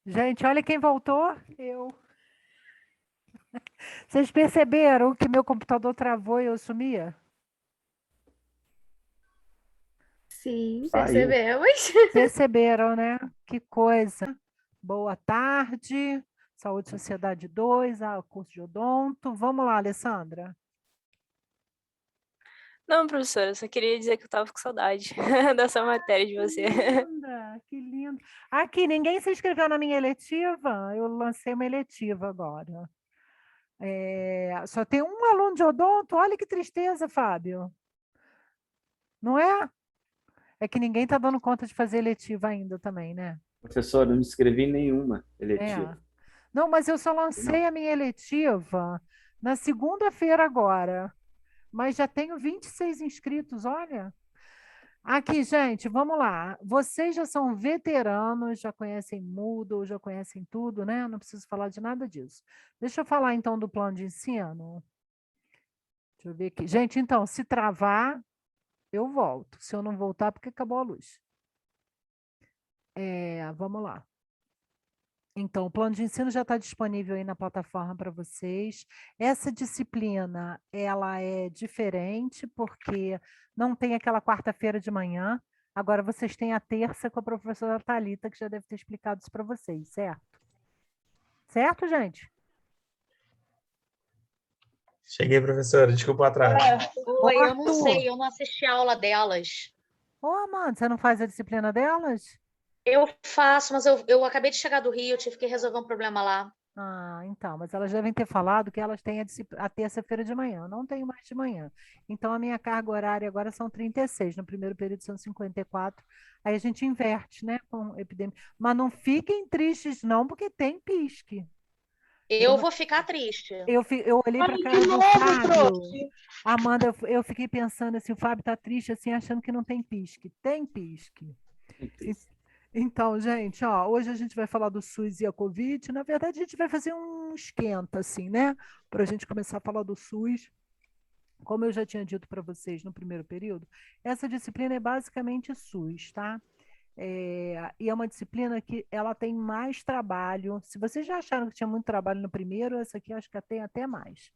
Gente, olha quem voltou. Eu. Vocês perceberam que meu computador travou e eu sumia? Sim, Saiu. percebemos. Perceberam, né? Que coisa. Boa tarde. Saúde Sociedade 2, curso de odonto. Vamos lá, Alessandra. Não, professora, eu só queria dizer que eu tava com saudade dessa matéria de você. Linda, que lindo. Aqui, ninguém se inscreveu na minha eletiva? Eu lancei uma eletiva agora. Só tem um aluno de odonto? Olha que tristeza, Fábio. Não é? É que ninguém está dando conta de fazer eletiva ainda também, né? Professor, eu não me inscrevi em nenhuma É. eletiva. Não, mas eu só lancei Não. a minha eletiva na segunda-feira agora, mas já tenho 26 inscritos, olha. Aqui, gente, vamos lá. Vocês já são veteranos, já conhecem Moodle, já conhecem tudo, né? Não preciso falar de nada disso. Deixa eu falar então do plano de ensino. Deixa eu ver aqui. Gente, então, se travar, eu volto. Se eu não voltar, porque acabou a luz. Vamos lá. Então, o plano de ensino já está disponível aí na plataforma para vocês. Essa disciplina, ela é diferente, porque não tem aquela quarta-feira de manhã. Agora vocês têm a terça com a professora Thalita, que já deve ter explicado isso para vocês, certo? Certo, gente? Cheguei, professora. Desculpa o atraso. Ô, Oi, eu não Arthur. sei, eu não assisti a aula delas. Ô, Amanda, você não faz a disciplina delas? Eu faço, mas eu acabei de chegar do Rio, eu tive que resolver um problema lá. Ah, então, mas elas devem ter falado que elas têm a terça-feira de manhã. Eu não tenho mais de manhã. Então, a minha carga horária agora são 36. No primeiro período são 54. Aí a gente inverte, né, com epidemia. Mas não fiquem tristes, não, porque tem pisque. Eu, Eu não- vou ficar triste. eu olhei para a Olha de cara do novo, Fábio. trouxe. Amanda, eu fiquei pensando assim, o Fábio está triste, assim, achando que não tem pisque. Tem pisque. Então, gente, ó, hoje a gente vai falar do SUS e a Covid. Na verdade, a gente vai fazer um esquenta, assim, né? Para a gente começar a falar do SUS. Como eu já tinha dito para vocês no primeiro período, essa disciplina é basicamente SUS, tá? E é uma disciplina que ela tem mais trabalho. Se vocês já acharam que tinha muito trabalho no primeiro, essa aqui eu acho que tem até mais.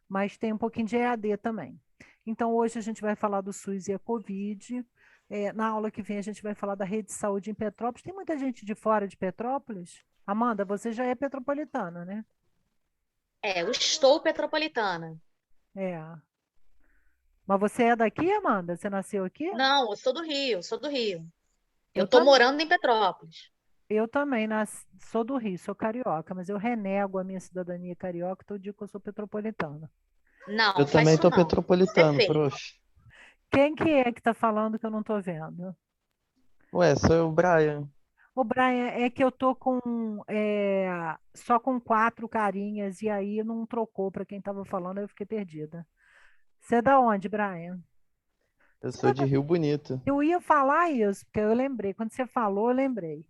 Mas tem um pouquinho de EAD também. Então, hoje a gente vai falar do SUS e a Covid. Na aula que vem, a gente vai falar da rede de saúde em Petrópolis. Tem muita gente de fora de Petrópolis? Amanda, você já é petropolitana, né? Eu estou petropolitana. É. Mas você é daqui, Amanda? Você nasceu aqui? Não, eu sou do Rio, sou do Rio. Eu Eu, estou tam, morando em Petrópolis. eu também sou do Rio, sou carioca, mas eu renego a minha cidadania carioca todo dia que eu sou petropolitana. Não, Eu faz também isso tô não. Isso é petropolitano, feio. proxa. Quem que é que está falando que eu não estou vendo? Ué, sou eu, Brian. O Brian, é que eu tô só com 4 carinhas e aí não trocou para quem estava falando, eu fiquei perdida. Você é da onde, Brian? Eu Você sou tá- de Rio Bonito. Eu ia falar isso, porque eu lembrei. Quando você falou, eu lembrei.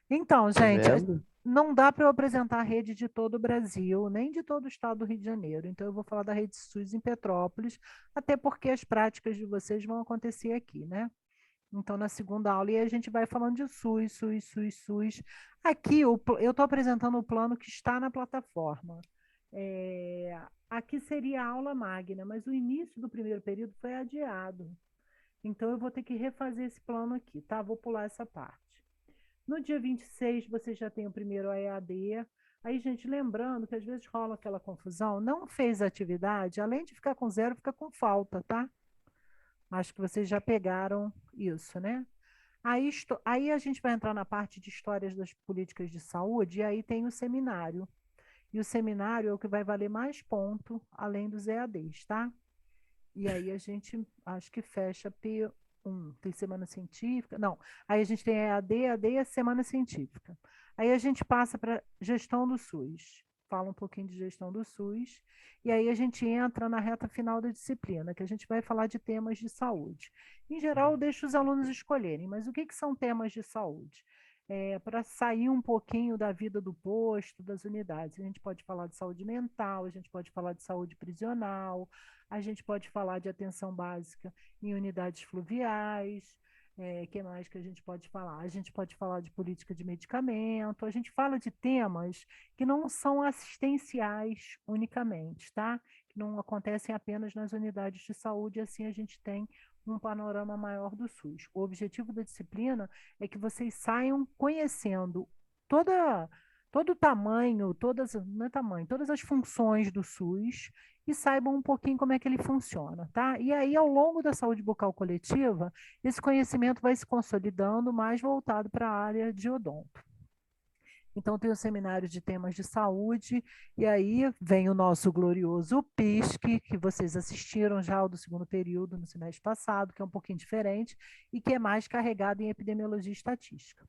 Então, Tá gente, vendo? não dá para eu apresentar a rede de todo o Brasil, nem de todo o estado do Rio de Janeiro. Então, eu vou falar da rede SUS em Petrópolis, até porque as práticas de vocês vão acontecer aqui, né? Então, na segunda aula, e a gente vai falando de SUS, SUS, SUS, SUS. Aqui, eu estou apresentando o plano que está na plataforma. Aqui seria a aula magna, mas o início do primeiro período foi adiado. Então, eu vou ter que refazer esse plano aqui, tá? Vou pular essa parte. No dia 26, você já tem o primeiro EAD. Aí, gente, lembrando que às vezes rola aquela confusão, não fez atividade, além de ficar com zero, fica com falta, tá? Acho que vocês já pegaram isso, né? Aí a gente vai entrar na parte de histórias das políticas de saúde, e aí tem o seminário. E o seminário é o que vai valer mais ponto, além dos EADs, tá? E aí a gente acho que fecha P1. Tem semana científica? Não. Aí a gente tem EAD, EAD e a semana científica. Aí a gente passa para gestão do SUS. Fala um pouquinho de gestão do SUS. E aí a gente entra na reta final da disciplina, que a gente vai falar de temas de saúde. Em geral, eu deixo os alunos escolherem, mas o que, que são temas de saúde? Para sair um pouquinho da vida do posto, das unidades. A gente pode falar de saúde mental, a gente pode falar de saúde prisional, a gente pode falar de atenção básica em unidades fluviais, Que mais que a gente pode falar? A gente pode falar de política de medicamento, a gente fala de temas que não são assistenciais unicamente, tá? Que não acontecem apenas nas unidades de saúde, assim a gente tem um panorama maior do SUS. O objetivo da disciplina é que vocês saiam conhecendo toda, todo o tamanho, não é tamanho, todas as funções do SUS e saibam um pouquinho como é que ele funciona, tá? E aí, ao longo da saúde bucal coletiva, esse conhecimento vai se consolidando mais voltado para a área de odonto. Então, tem o seminário de temas de saúde, e aí vem o nosso glorioso PISC, que vocês assistiram já ao do segundo período no semestre passado, que é um pouquinho diferente e que é mais carregado em epidemiologia e estatística.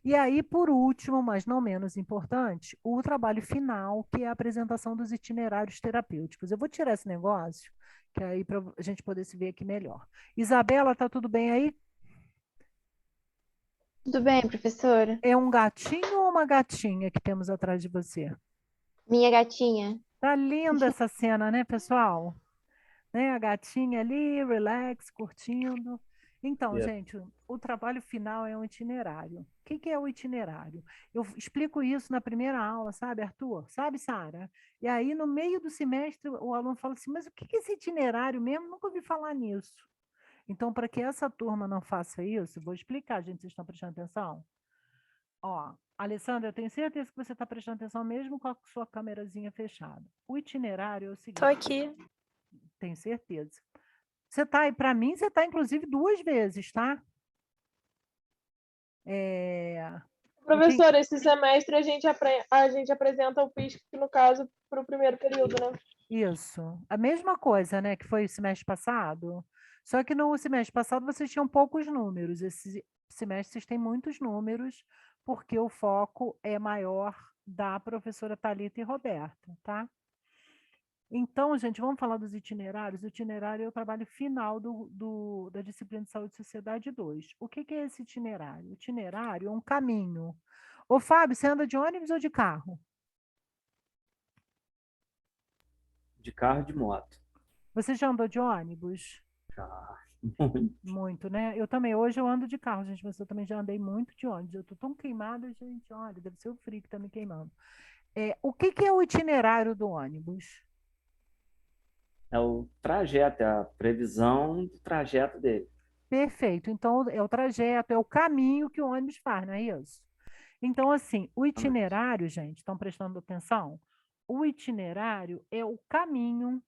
E aí, por último, mas não menos importante, o trabalho final, que é a apresentação dos itinerários terapêuticos. Eu vou tirar esse negócio, que aí para a gente poder se ver aqui melhor. Isabela, tá tudo bem aí? Tudo bem, professora? É um gatinho ou uma gatinha que temos atrás de você? Minha gatinha. Tá linda essa cena, né, pessoal? Né? A gatinha ali, relax, curtindo. Então, Yep. gente, o trabalho final é um itinerário. O que que é o itinerário? Eu explico isso na primeira aula, sabe, Arthur? Sabe, Sara? E aí, no meio do semestre, o aluno fala assim, mas o que que é esse itinerário mesmo? Nunca ouvi falar nisso. Então, para que essa turma não faça isso, vou explicar, gente, vocês estão prestando atenção? Ó, Alessandra, eu tenho certeza que você está prestando atenção mesmo com a sua câmerazinha fechada. O itinerário é o Tô seguinte, aqui. tenho certeza. Você está aí, para mim, você está inclusive 2 vezes, tá? Professora, esse semestre a gente apresenta o PISC, no caso, para o primeiro período, né? Isso. A mesma coisa, né, que foi o semestre passado. Só que no semestre passado vocês tinham poucos números. Esse semestre vocês têm muitos números, porque o foco é maior da professora Thalita e Roberta, tá? Então, gente, vamos falar dos itinerários. O itinerário é o trabalho final da disciplina de Saúde e Sociedade 2. O que que é esse itinerário? O itinerário é um caminho. Ô, Fábio, você anda de ônibus ou de carro? De carro e de moto. Você já andou de ônibus? Já. Muito, né? Eu também. Hoje eu ando de carro, gente, mas eu também já andei muito de ônibus. Eu tô tão queimada, gente. Olha, deve ser o frio que tá me queimando. O que que é o itinerário do ônibus? É o trajeto, é a previsão do trajeto dele. Perfeito. Então, é o trajeto, é o caminho que o ônibus faz, não é isso? Então, assim, o itinerário, gente, estão prestando atenção? O itinerário é o caminho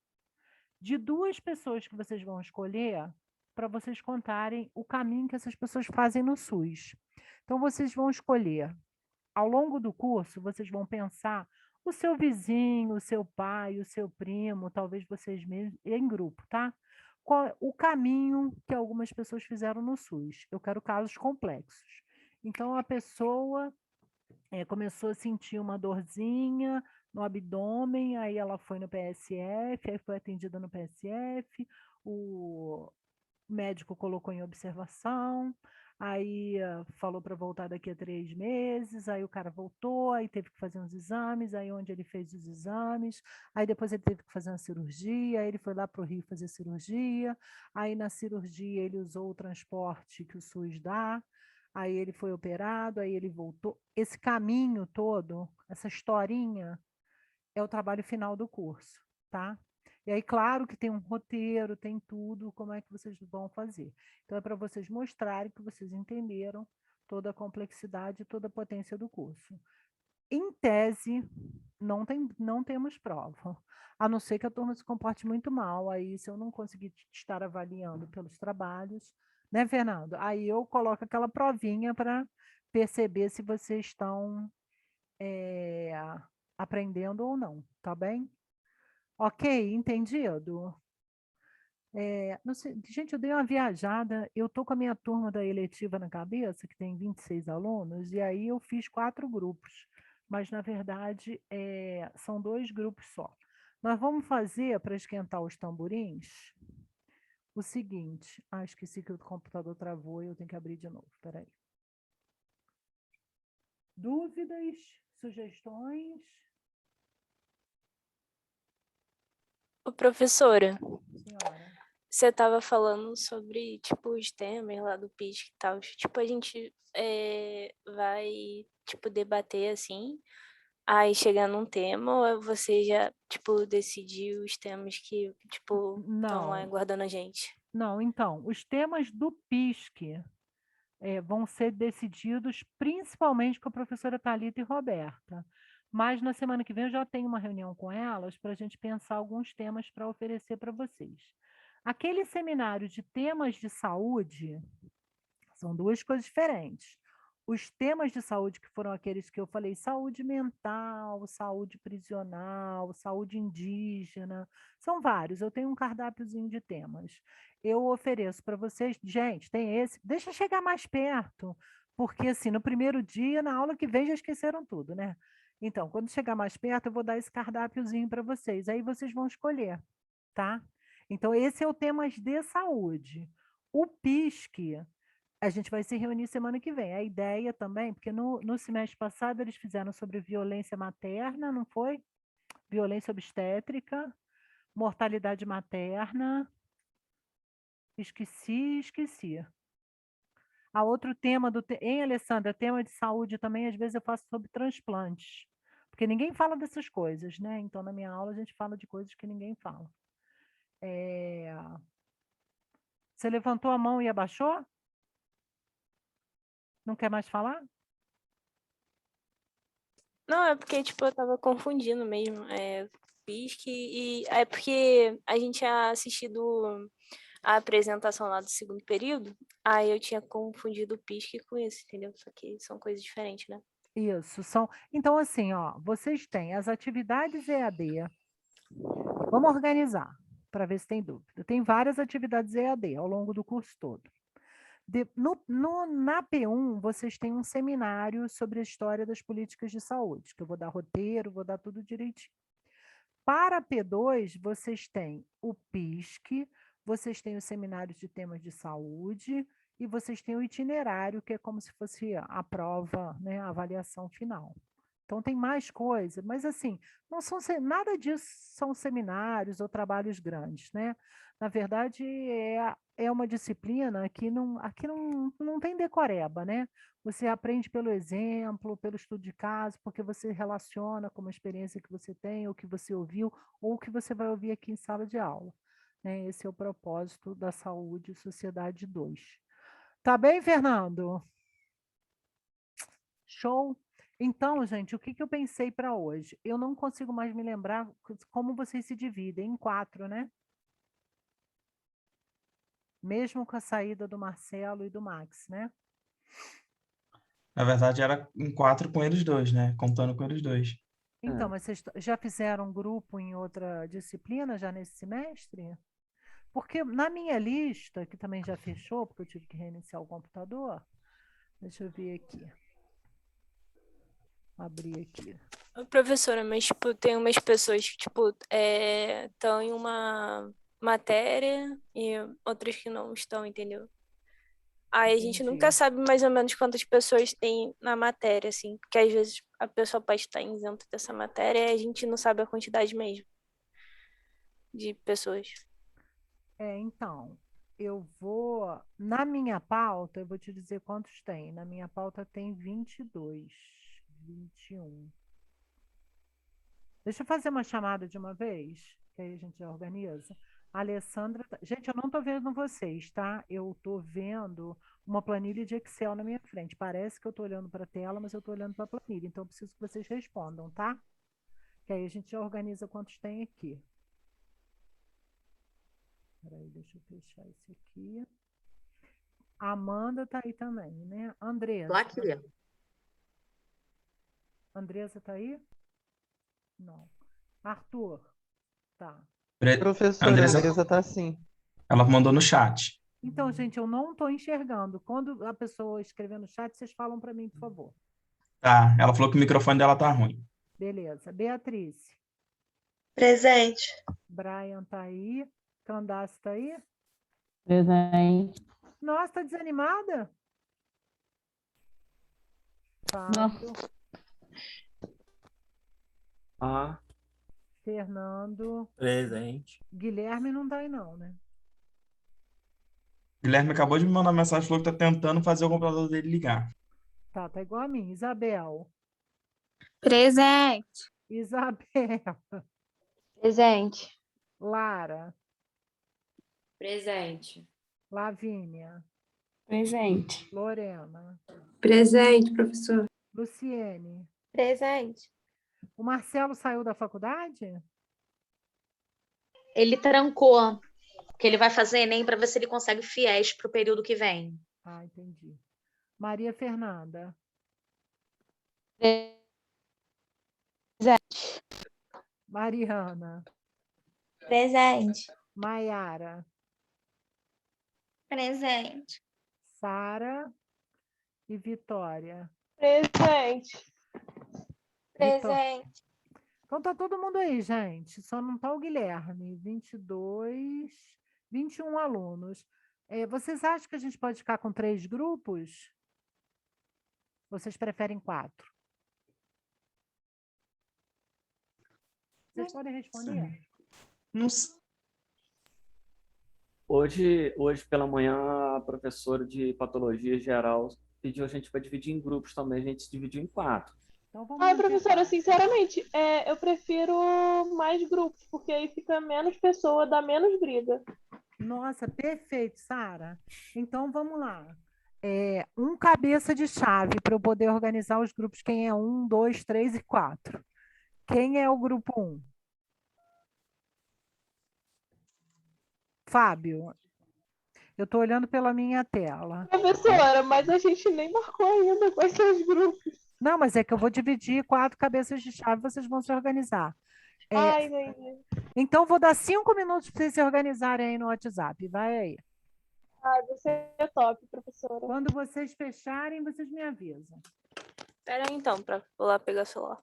de 2 pessoas que vocês vão escolher para vocês contarem o caminho que essas pessoas fazem no SUS. Então, vocês vão escolher, ao longo do curso, vocês vão pensar o seu vizinho, o seu pai, o seu primo, talvez vocês mesmos, em grupo, tá? Qual o caminho que algumas pessoas fizeram no SUS. Eu quero casos complexos. Então, a pessoa começou a sentir uma dorzinha no abdômen, aí ela foi no PSF, aí foi atendida no PSF, o médico colocou em observação, aí falou para voltar daqui a 3 meses, aí o cara voltou, aí teve que fazer uns exames, aí onde ele fez os exames, aí depois ele teve que fazer uma cirurgia, aí ele foi lá para o Rio fazer cirurgia, aí na cirurgia ele usou o transporte que o SUS dá, aí ele foi operado, aí ele voltou. Esse caminho todo, essa historinha, é o trabalho final do curso, tá? E aí, claro que tem um roteiro, tem tudo, como é que vocês vão fazer. Então, é para vocês mostrarem que vocês entenderam toda a complexidade, toda a potência do curso. Em tese, não temos prova, a não ser que a turma se comporte muito mal, aí se eu não conseguir estar avaliando pelos trabalhos, né, Fernando? Aí eu coloco aquela provinha para perceber se vocês estão aprendendo ou não, tá bem? Ok, entendido? Não sei, gente, eu dei uma viajada, eu tô com a minha turma da eletiva na cabeça, que tem 26 alunos, e aí eu fiz 4 grupos, mas na verdade são 2 grupos só. Nós vamos fazer, para esquentar os tamborins, o seguinte, esqueci que o computador travou e eu tenho que abrir de novo, peraí. Dúvidas, sugestões? Ô, professora, Senhora. você estava falando sobre, tipo, os temas lá do PISC e tal. Tipo, a gente vai, tipo, debater assim, aí chegar num tema, ou você já, tipo, decidiu os temas que, tipo, estão lá Não, aguardando a gente? não, então, os temas do PISC vão ser decididos principalmente com a professora Thalita e Roberta. Mas na semana que vem eu já tenho uma reunião com elas para a gente pensar alguns temas para oferecer para vocês. Aquele seminário de temas de saúde são duas coisas diferentes. Os temas de saúde, que foram aqueles que eu falei, saúde mental, saúde prisional, saúde indígena, são vários. Eu tenho um cardápiozinho de temas. Eu ofereço para vocês, gente, tem esse, deixa chegar mais perto, porque assim, no primeiro dia, na aula que vem, já esqueceram tudo, né? Então, quando chegar mais perto, eu vou dar esse cardápiozinho para vocês. Aí vocês vão escolher, tá? Então, esse é o temas de saúde. O PISC, a gente vai se reunir semana que vem. A ideia também, porque no semestre passado eles fizeram sobre violência materna, não foi? Violência obstétrica, mortalidade materna. Esqueci. A outro tema hein, Alessandra? Tema de saúde também, às vezes eu faço sobre transplantes. Porque ninguém fala dessas coisas, né? Então, na minha aula, a gente fala de coisas que ninguém fala. Você levantou a mão e abaixou? Não quer mais falar? Não, é porque, tipo, eu tava confundindo mesmo. PISC e é porque a gente tinha assistido a apresentação lá do segundo período, aí eu tinha confundido o PISC com isso, entendeu? Só que são coisas diferentes, né? Isso, são. Então, assim, ó, vocês têm as atividades EAD. Vamos organizar para ver se tem dúvida. Tem várias atividades EAD ao longo do curso todo. Na P1, vocês têm um seminário sobre a história das políticas de saúde, que eu vou dar roteiro, vou dar tudo direitinho. Para a P2, vocês têm o PISC, vocês têm os seminários de temas de saúde e vocês têm o itinerário, que é como se fosse a prova, né, a avaliação final. Então tem mais coisa, mas assim, não são nada disso são seminários ou trabalhos grandes, né? Na verdade, é uma disciplina que aqui não tem decoreba, né? Você aprende pelo exemplo, pelo estudo de caso, porque você relaciona com uma experiência que você tem, ou que você ouviu, ou que você vai ouvir aqui em sala de aula. Né? Esse é o propósito da Saúde e Sociedade 2. Tá bem, Fernando? Show? Então, gente, o que eu pensei para hoje? Eu não consigo mais me lembrar como vocês se dividem em 4, né? Mesmo com a saída do Marcelo e do Max, né? Na verdade, era em 4 com eles dois, né? Contando com eles dois. Então, mas vocês já fizeram um grupo em outra disciplina já nesse semestre? Porque na minha lista, que também já fechou, porque eu tive que reiniciar o computador, deixa eu ver aqui. Abrir aqui. Professora, mas, tipo, tem umas pessoas que, tipo, estão em uma matéria e outras que não estão, entendeu? Aí a gente nunca Entendi. sabe mais ou menos quantas pessoas tem na matéria, assim, porque às vezes a pessoa pode estar isenta dessa matéria e a gente não sabe a quantidade mesmo de pessoas. Então, eu vou. Na minha pauta, eu vou te dizer quantos tem. Na minha pauta tem 22, 21. Deixa eu fazer uma chamada de uma vez, que aí a gente já organiza. A Alessandra. Gente, eu não estou vendo vocês, tá? Eu estou vendo uma planilha de Excel na minha frente. Parece que eu estou olhando para a tela, mas eu estou olhando para a planilha. Então, eu preciso que vocês respondam, tá? Que aí a gente já organiza quantos tem aqui. Peraí, deixa eu fechar esse aqui. A Amanda tá aí também, né? Andresa. Tô aqui. Andresa tá aí? Não. Arthur, tá. Professora, a Andressa, Andresa tá assim. ela mandou no chat. Então, gente, eu não estou enxergando. Quando a pessoa escrever no chat, vocês falam para mim, por favor. Tá, ela falou que o microfone dela tá ruim. Beleza. Beatriz. Presente. Brian tá aí. Candace tá aí? Presente. Nossa, tá desanimada? Fábio. Ah, Fernando. Presente. Guilherme não tá aí não, né? Guilherme acabou de me mandar mensagem, falou que tá tentando fazer o computador dele ligar. Tá igual a mim. Isabel. Presente. Isabel. Presente. Lara. Presente. Lavínia. Presente. Lorena. Presente, professor. Luciene. Presente. O Marcelo saiu da faculdade? Ele trancou, porque ele vai fazer Enem para ver se ele consegue fiéis para o período que vem. Ah, entendi. Maria Fernanda. Presente. Mariana. Presente. Maiara. Presente. Sara e Vitória. Presente. Presente. Então tá todo mundo aí, gente. Só não tá o Guilherme. 22, 21 alunos. Vocês acham que a gente pode ficar com 3 grupos? Vocês preferem 4? Vocês podem responder? Não sei. Hoje pela manhã, a professora de patologia geral pediu a gente para dividir em grupos também. A gente se dividiu em 4. Então vamos Ai, manter professora, 4. sinceramente, eu prefiro mais grupos, porque aí fica menos pessoa, dá menos briga. Nossa, perfeito, Sara. Então vamos lá. Um cabeça de chave para eu poder organizar os grupos. Quem é 1, 2, 3 e 4? Quem é o grupo 1? Fábio. Eu estou olhando pela minha tela. Professora, mas a gente nem marcou ainda quais são os grupos. Não, mas é que eu vou dividir 4 cabeças de chave, vocês vão se organizar. Ai, entendi. Então, vou dar 5 minutos para vocês se organizarem aí no WhatsApp. Vai aí. Ai, você é top, professora. Quando vocês fecharem, vocês me avisam. Espera aí, então, pra vou lá pegar o celular.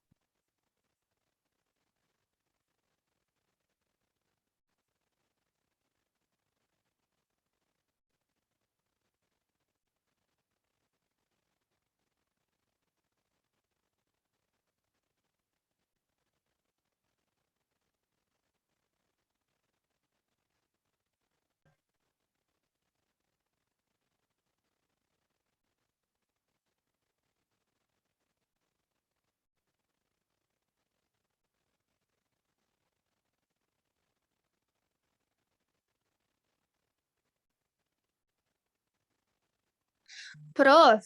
Prof,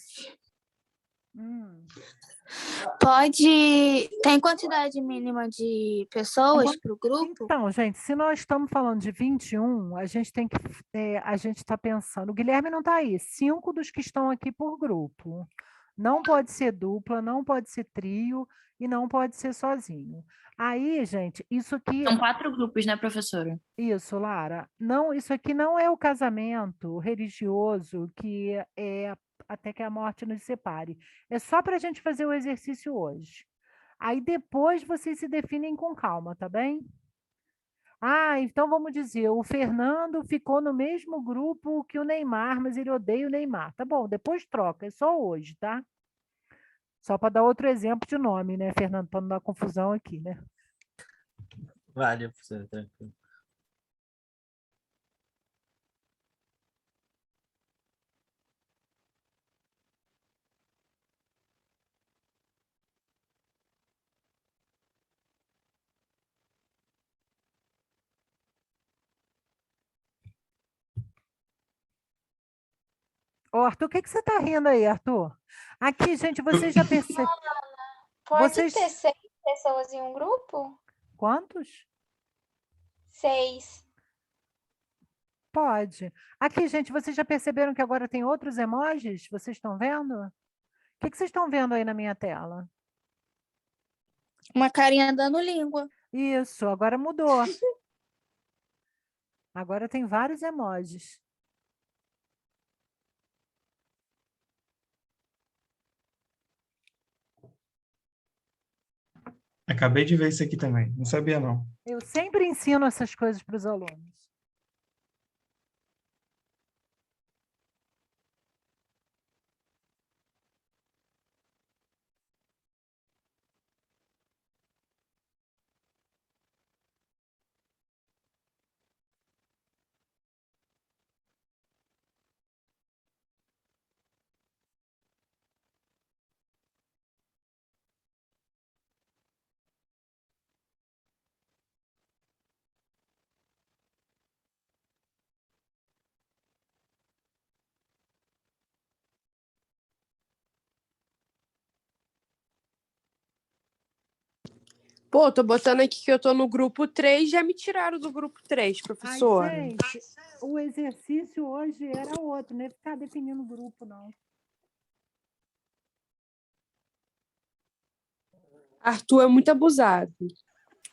tem quantidade mínima de pessoas para o grupo? Então, gente, se nós estamos falando de 21, a gente tem que. A gente está pensando. O Guilherme não está aí. 5 dos que estão aqui por grupo. Não pode ser dupla, não pode ser trio e não pode ser sozinho. Aí, gente, isso aqui. São 4 grupos, né, professora? Isso, Lara. Não, isso aqui não é o casamento religioso que é até que a morte nos separe. É só para a gente fazer o exercício hoje. Aí depois vocês se definem com calma, tá bem? Ah, então vamos dizer, o Fernando ficou no mesmo grupo que o Neymar, mas ele odeia o Neymar. Tá bom, depois troca, é só hoje, tá? Só para dar outro exemplo de nome, né, Fernando, para não dar confusão aqui, né? Vale, professora, tranquilo. Ô, Arthur, o que você está rindo aí, Arthur? Aqui, gente, vocês já perceberam. Pode Vocês... ter 6 pessoas em um grupo? Quantos? 6. Pode. Aqui, gente, vocês já perceberam que agora tem outros emojis? Vocês estão vendo? O que vocês estão vendo aí na minha tela? Uma carinha dando língua. Isso, agora mudou. Agora tem vários emojis. Acabei de ver isso aqui também. Não sabia, não. Eu sempre ensino essas coisas para os alunos. Pô, tô botando aqui que eu tô no grupo 3, já me tiraram do grupo 3, Ai, professora. gente, o exercício hoje era outro, não é ficar definindo grupo, não. Arthur é muito abusado.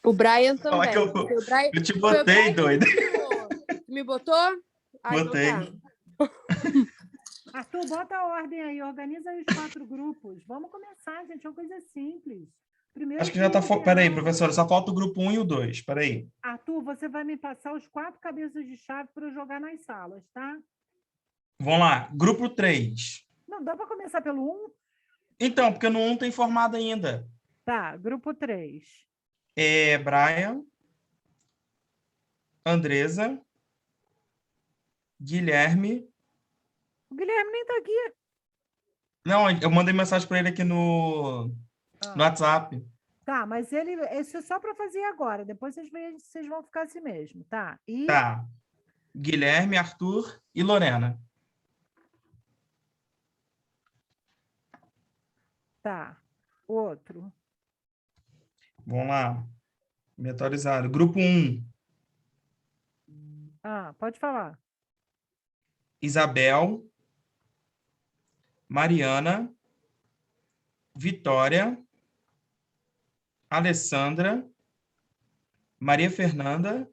O Brian Fala também. que eu, Foi o Brian, eu te foi o botei, Brian que me doido. tirou. Tu me botou? Ah, Botei. então tá. Arthur, bota a ordem aí, organiza aí os 4 grupos. Vamos começar, gente, é uma coisa simples. Primeiro Acho que já tá. dia de Peraí, aula. professora, só falta o grupo 1 e o 2. Peraí. Arthur, você vai me passar os 4 cabeças de chave para eu jogar nas salas, tá? Vamos lá. Grupo 3. Não, dá para começar pelo 1? Então, porque no 1 tem formado ainda. Tá, grupo 3. Brian, Andresa, Guilherme. O Guilherme nem tá aqui. Não, eu mandei mensagem para ele aqui no WhatsApp. Tá, mas isso é só para fazer agora. Depois vocês vão ficar assim mesmo, tá? E Tá. Guilherme, Arthur e Lorena. tá. Outro. Vamos lá. Me atualizaram. Grupo 1. Pode falar. Isabel, Mariana, Vitória, Alessandra, Maria Fernanda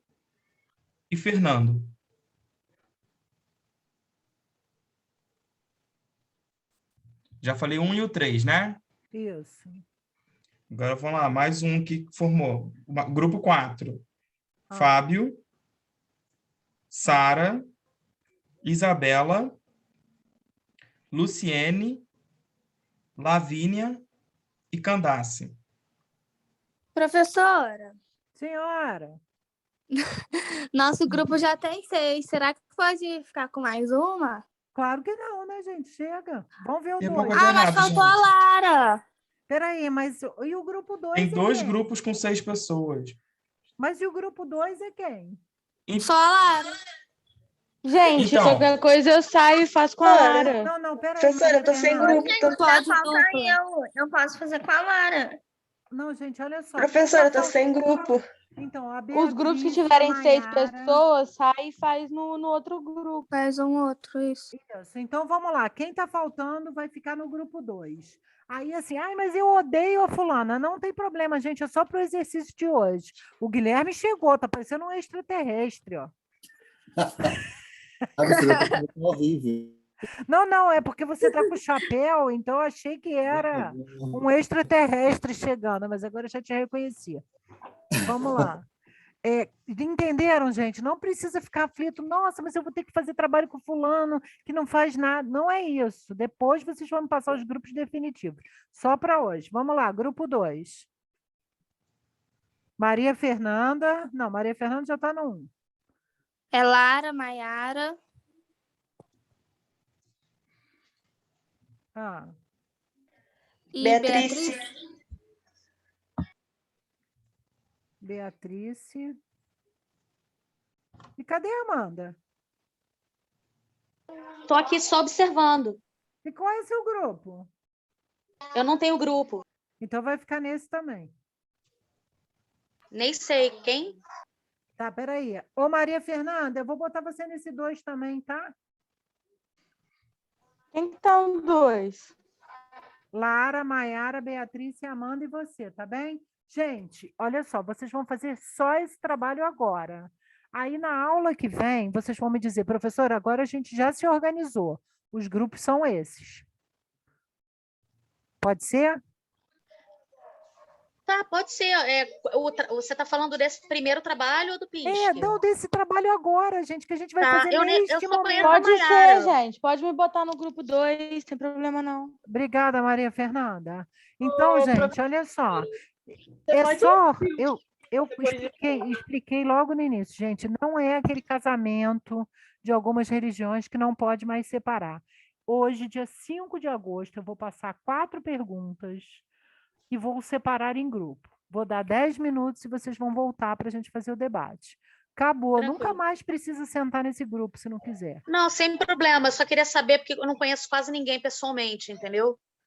e Fernando. Já falei 1 e o 3, né? Isso. Agora vamos lá, mais um que formou. Grupo 4. Fábio, Sara, Isabela, Luciene, Lavínia e Candace. Professora, Senhora. nosso grupo já tem 6. Será que pode ficar com mais uma? Claro que não, né, gente? Chega. Vamos ver o Tem 2. alguma coisa mas errada, faltou a gente. Lara. Peraí, mas e o grupo 2 Tem é 2 quem? grupos com 6 pessoas. Mas e o grupo 2 é quem? Só a Lara. Gente, Então. qualquer coisa eu saio e faço com a Lara. Não, peraí. Professora, eu tô sem Fernanda. grupo. Então Pode falta dupla. eu posso fazer com a Lara. Não, gente, olha só. Professora, eu Tá tô sem grupo. Então, a Os grupos que Beatriz, tiverem a 6 Maiara- pessoas, sai e faz no outro grupo. Faz um outro, isso. Isso. Então, vamos lá. Quem tá faltando vai ficar no grupo 2. Aí, assim, mas eu odeio a fulana. Não tem problema, gente. É só pro exercício de hoje. O Guilherme chegou, tá parecendo um extraterrestre, ó. Horrível. Não, é porque você tá com chapéu, então eu achei que era um extraterrestre chegando, mas agora eu já te reconhecia. Vamos lá. Entenderam, gente? Não precisa ficar aflito. Nossa, mas eu vou ter que fazer trabalho com fulano que não faz nada. Não é isso. Depois vocês vão me passar os grupos definitivos. Só para hoje. Vamos lá, grupo 2. Maria Fernanda. Não, Maria Fernanda já está no 1. É Lara, Maiara. E Beatriz. Beatrice. E cadê a Amanda? Tô aqui só observando. E qual é o seu grupo? Eu não tenho grupo. Então vai ficar nesse também. Nem sei quem. Tá, peraí. Ô, Maria Fernanda, eu vou botar você nesse 2 também, tá? Quem que tá no 2? Lara, Maiara, Beatriz, Amanda e você, tá bem? Gente, olha só, vocês vão fazer só esse trabalho agora. Aí na aula que vem, vocês vão me dizer, professora, agora a gente já se organizou. Os grupos são esses. Pode ser? Tá, pode ser. Você está falando desse primeiro trabalho ou do PISC? Não, desse trabalho agora, gente, que a gente vai fazer eu neste só momento. Pode ser, gente. Pode me botar no grupo 2, sem problema não. Obrigada, Maria Fernanda. Então, gente, olha só. É só... Eu expliquei logo no início, gente, não é aquele casamento de algumas religiões que não pode mais separar. Hoje, dia 5 de agosto, eu vou passar 4 perguntas e vou separar em grupo. Vou dar 10 minutos e vocês vão voltar para a gente fazer o debate. Acabou, Tranquilo. Nunca mais precisa sentar nesse grupo se não quiser. Não, sem problema. Eu só queria saber, porque eu não conheço quase ninguém pessoalmente, entendeu?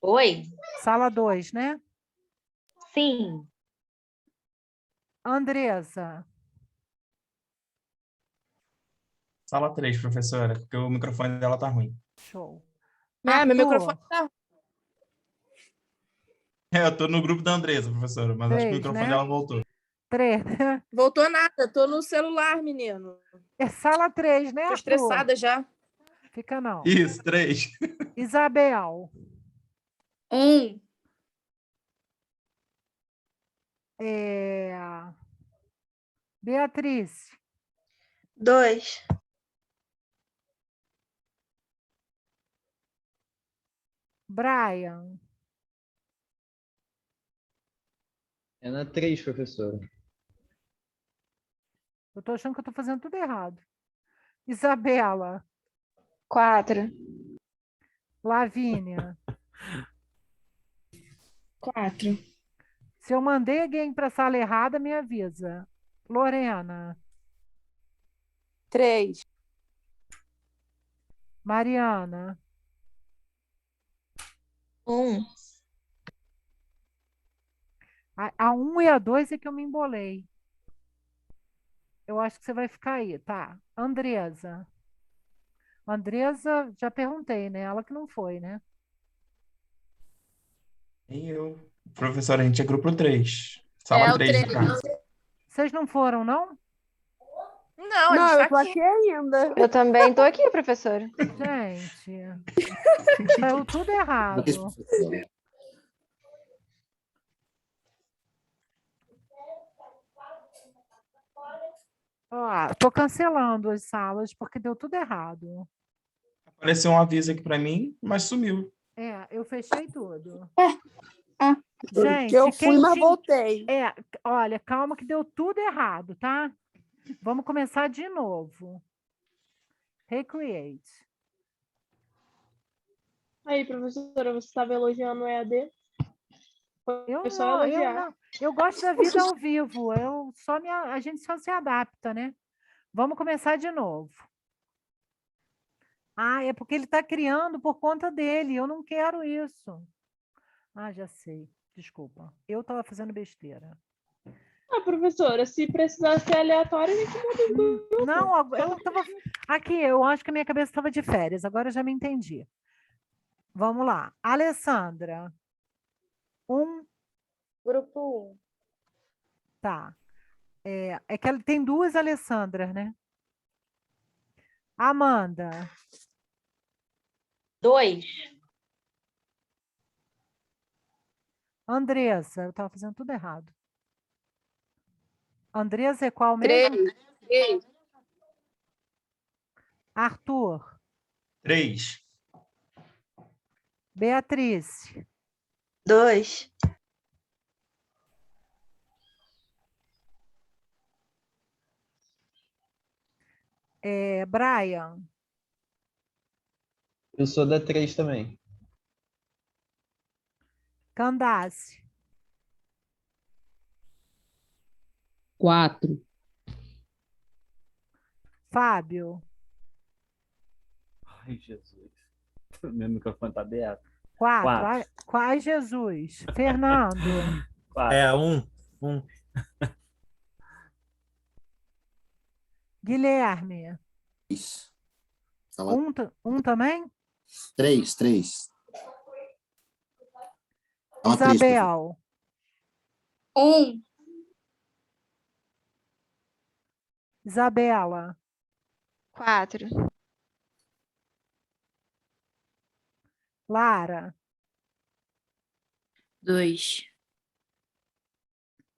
Oi? Sala 2, né? Sim. Andresa. Sala 3, professora, porque o microfone dela tá ruim. Show. Meu microfone Arthur. tá. Eu tô no grupo da Andresa, professora, mas acho que o 3, microfone né? dela voltou. 3, né? Voltou nada, tô no celular, menino. É sala 3, né, Tô Arthur? estressada já. Fica não. Isso, 3. Isabel. 1. Beatriz. 2. Brian. É na 3, professora. Eu tô achando que eu tô fazendo tudo errado. Isabela. 4. Lavínia. 4. Se eu mandei alguém para a sala errada, me avisa. Lorena. 3. Mariana. 1. A 1 e a 2 é que eu me embolei. Eu acho que você vai ficar aí, tá? Andresa. Andresa, já perguntei, né? Ela que não foi, né? E eu. Professora, a gente é grupo 3. Sala o 3, no 3. caso. Vocês não foram, não? Não, a Não, gente tá eu tô aqui ainda. Eu também tô aqui, professora. Gente, saiu tudo errado. Dois, professora. Ó, tô cancelando as salas porque deu tudo errado. Apareceu um aviso aqui pra mim, mas sumiu. Eu fechei tudo. Que eu fui, quem mas tinha- voltei. Olha, calma que deu tudo errado, tá? Vamos começar de novo. Recreate. Aí, professora, você estava elogiando o EAD? Foi só elogiar. Eu gosto da vida ao vivo. A gente só se adapta, né? Vamos começar de novo. É porque ele está criando por conta dele. Eu não quero isso. Já sei. Desculpa. Eu estava fazendo besteira. Professora, se precisar ser aleatório, a gente muda o grupo. Não, eu estava. Aqui, eu acho que a minha cabeça estava de férias. Agora eu já me entendi. Vamos lá. Alessandra. 1. Grupo 1. Tá. É que tem 2 Alessandras, né? Amanda. 2. Andressa. Eu estava fazendo tudo errado. Andressa é qual mesmo? 3. Arthur. 3. Beatriz. 2. Brian. Eu sou da 3 também. Candace. 4. Fábio. Ai, Jesus. Meu microfone tá aberto. 4. Ai, Jesus. Fernando. 4. É, 1. Guilherme. Isso. Sala 1 também? 3. Sala 3, Isabel. 1. Isabela. 4. Lara. 2.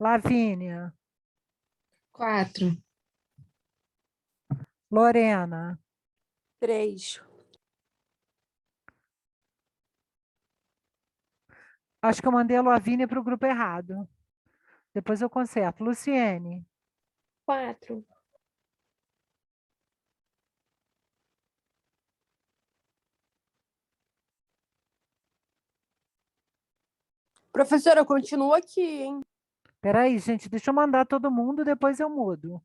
Lavínia. 4. Lorena. 3. Acho que eu mandei a Lavínia para o grupo errado. Depois eu conserto. Luciene. 4. Professora, eu continuo aqui, hein? Peraí, gente, deixa eu mandar todo mundo, depois eu mudo.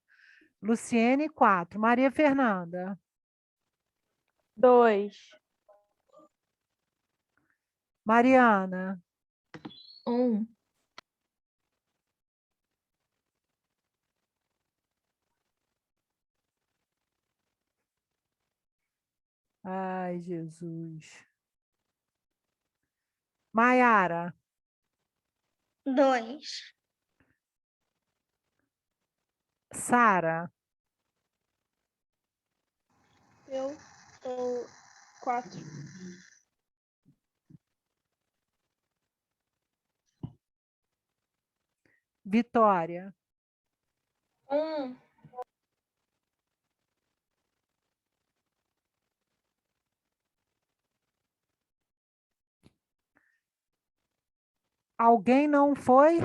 Luciene, 4. Maria Fernanda. 2. Mariana, 1. ai, Jesus. Maiara, 2. Sara, Eu, 4. Vitória, 1. alguém não foi?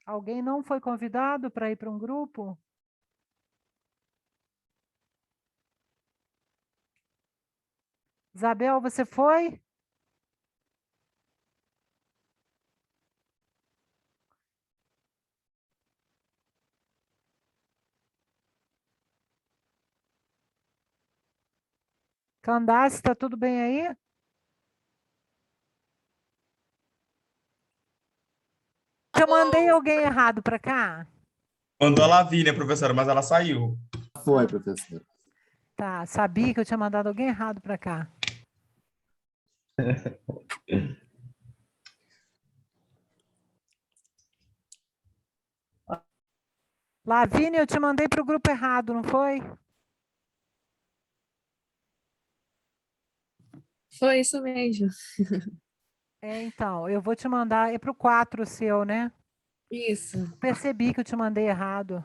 Alguém não foi convidado para ir para um grupo? Isabel, você foi? Candace, está tudo bem aí? Eu mandei alguém errado para cá? Mandou a Lavínia, professora, mas ela saiu. Foi, professor. Tá, sabia que eu tinha mandado alguém errado para cá. Lavínia, eu te mandei para o grupo errado, não foi? Foi isso mesmo. Então, eu vou te mandar, é para o 4 o seu, né? Isso. Percebi que eu te mandei errado.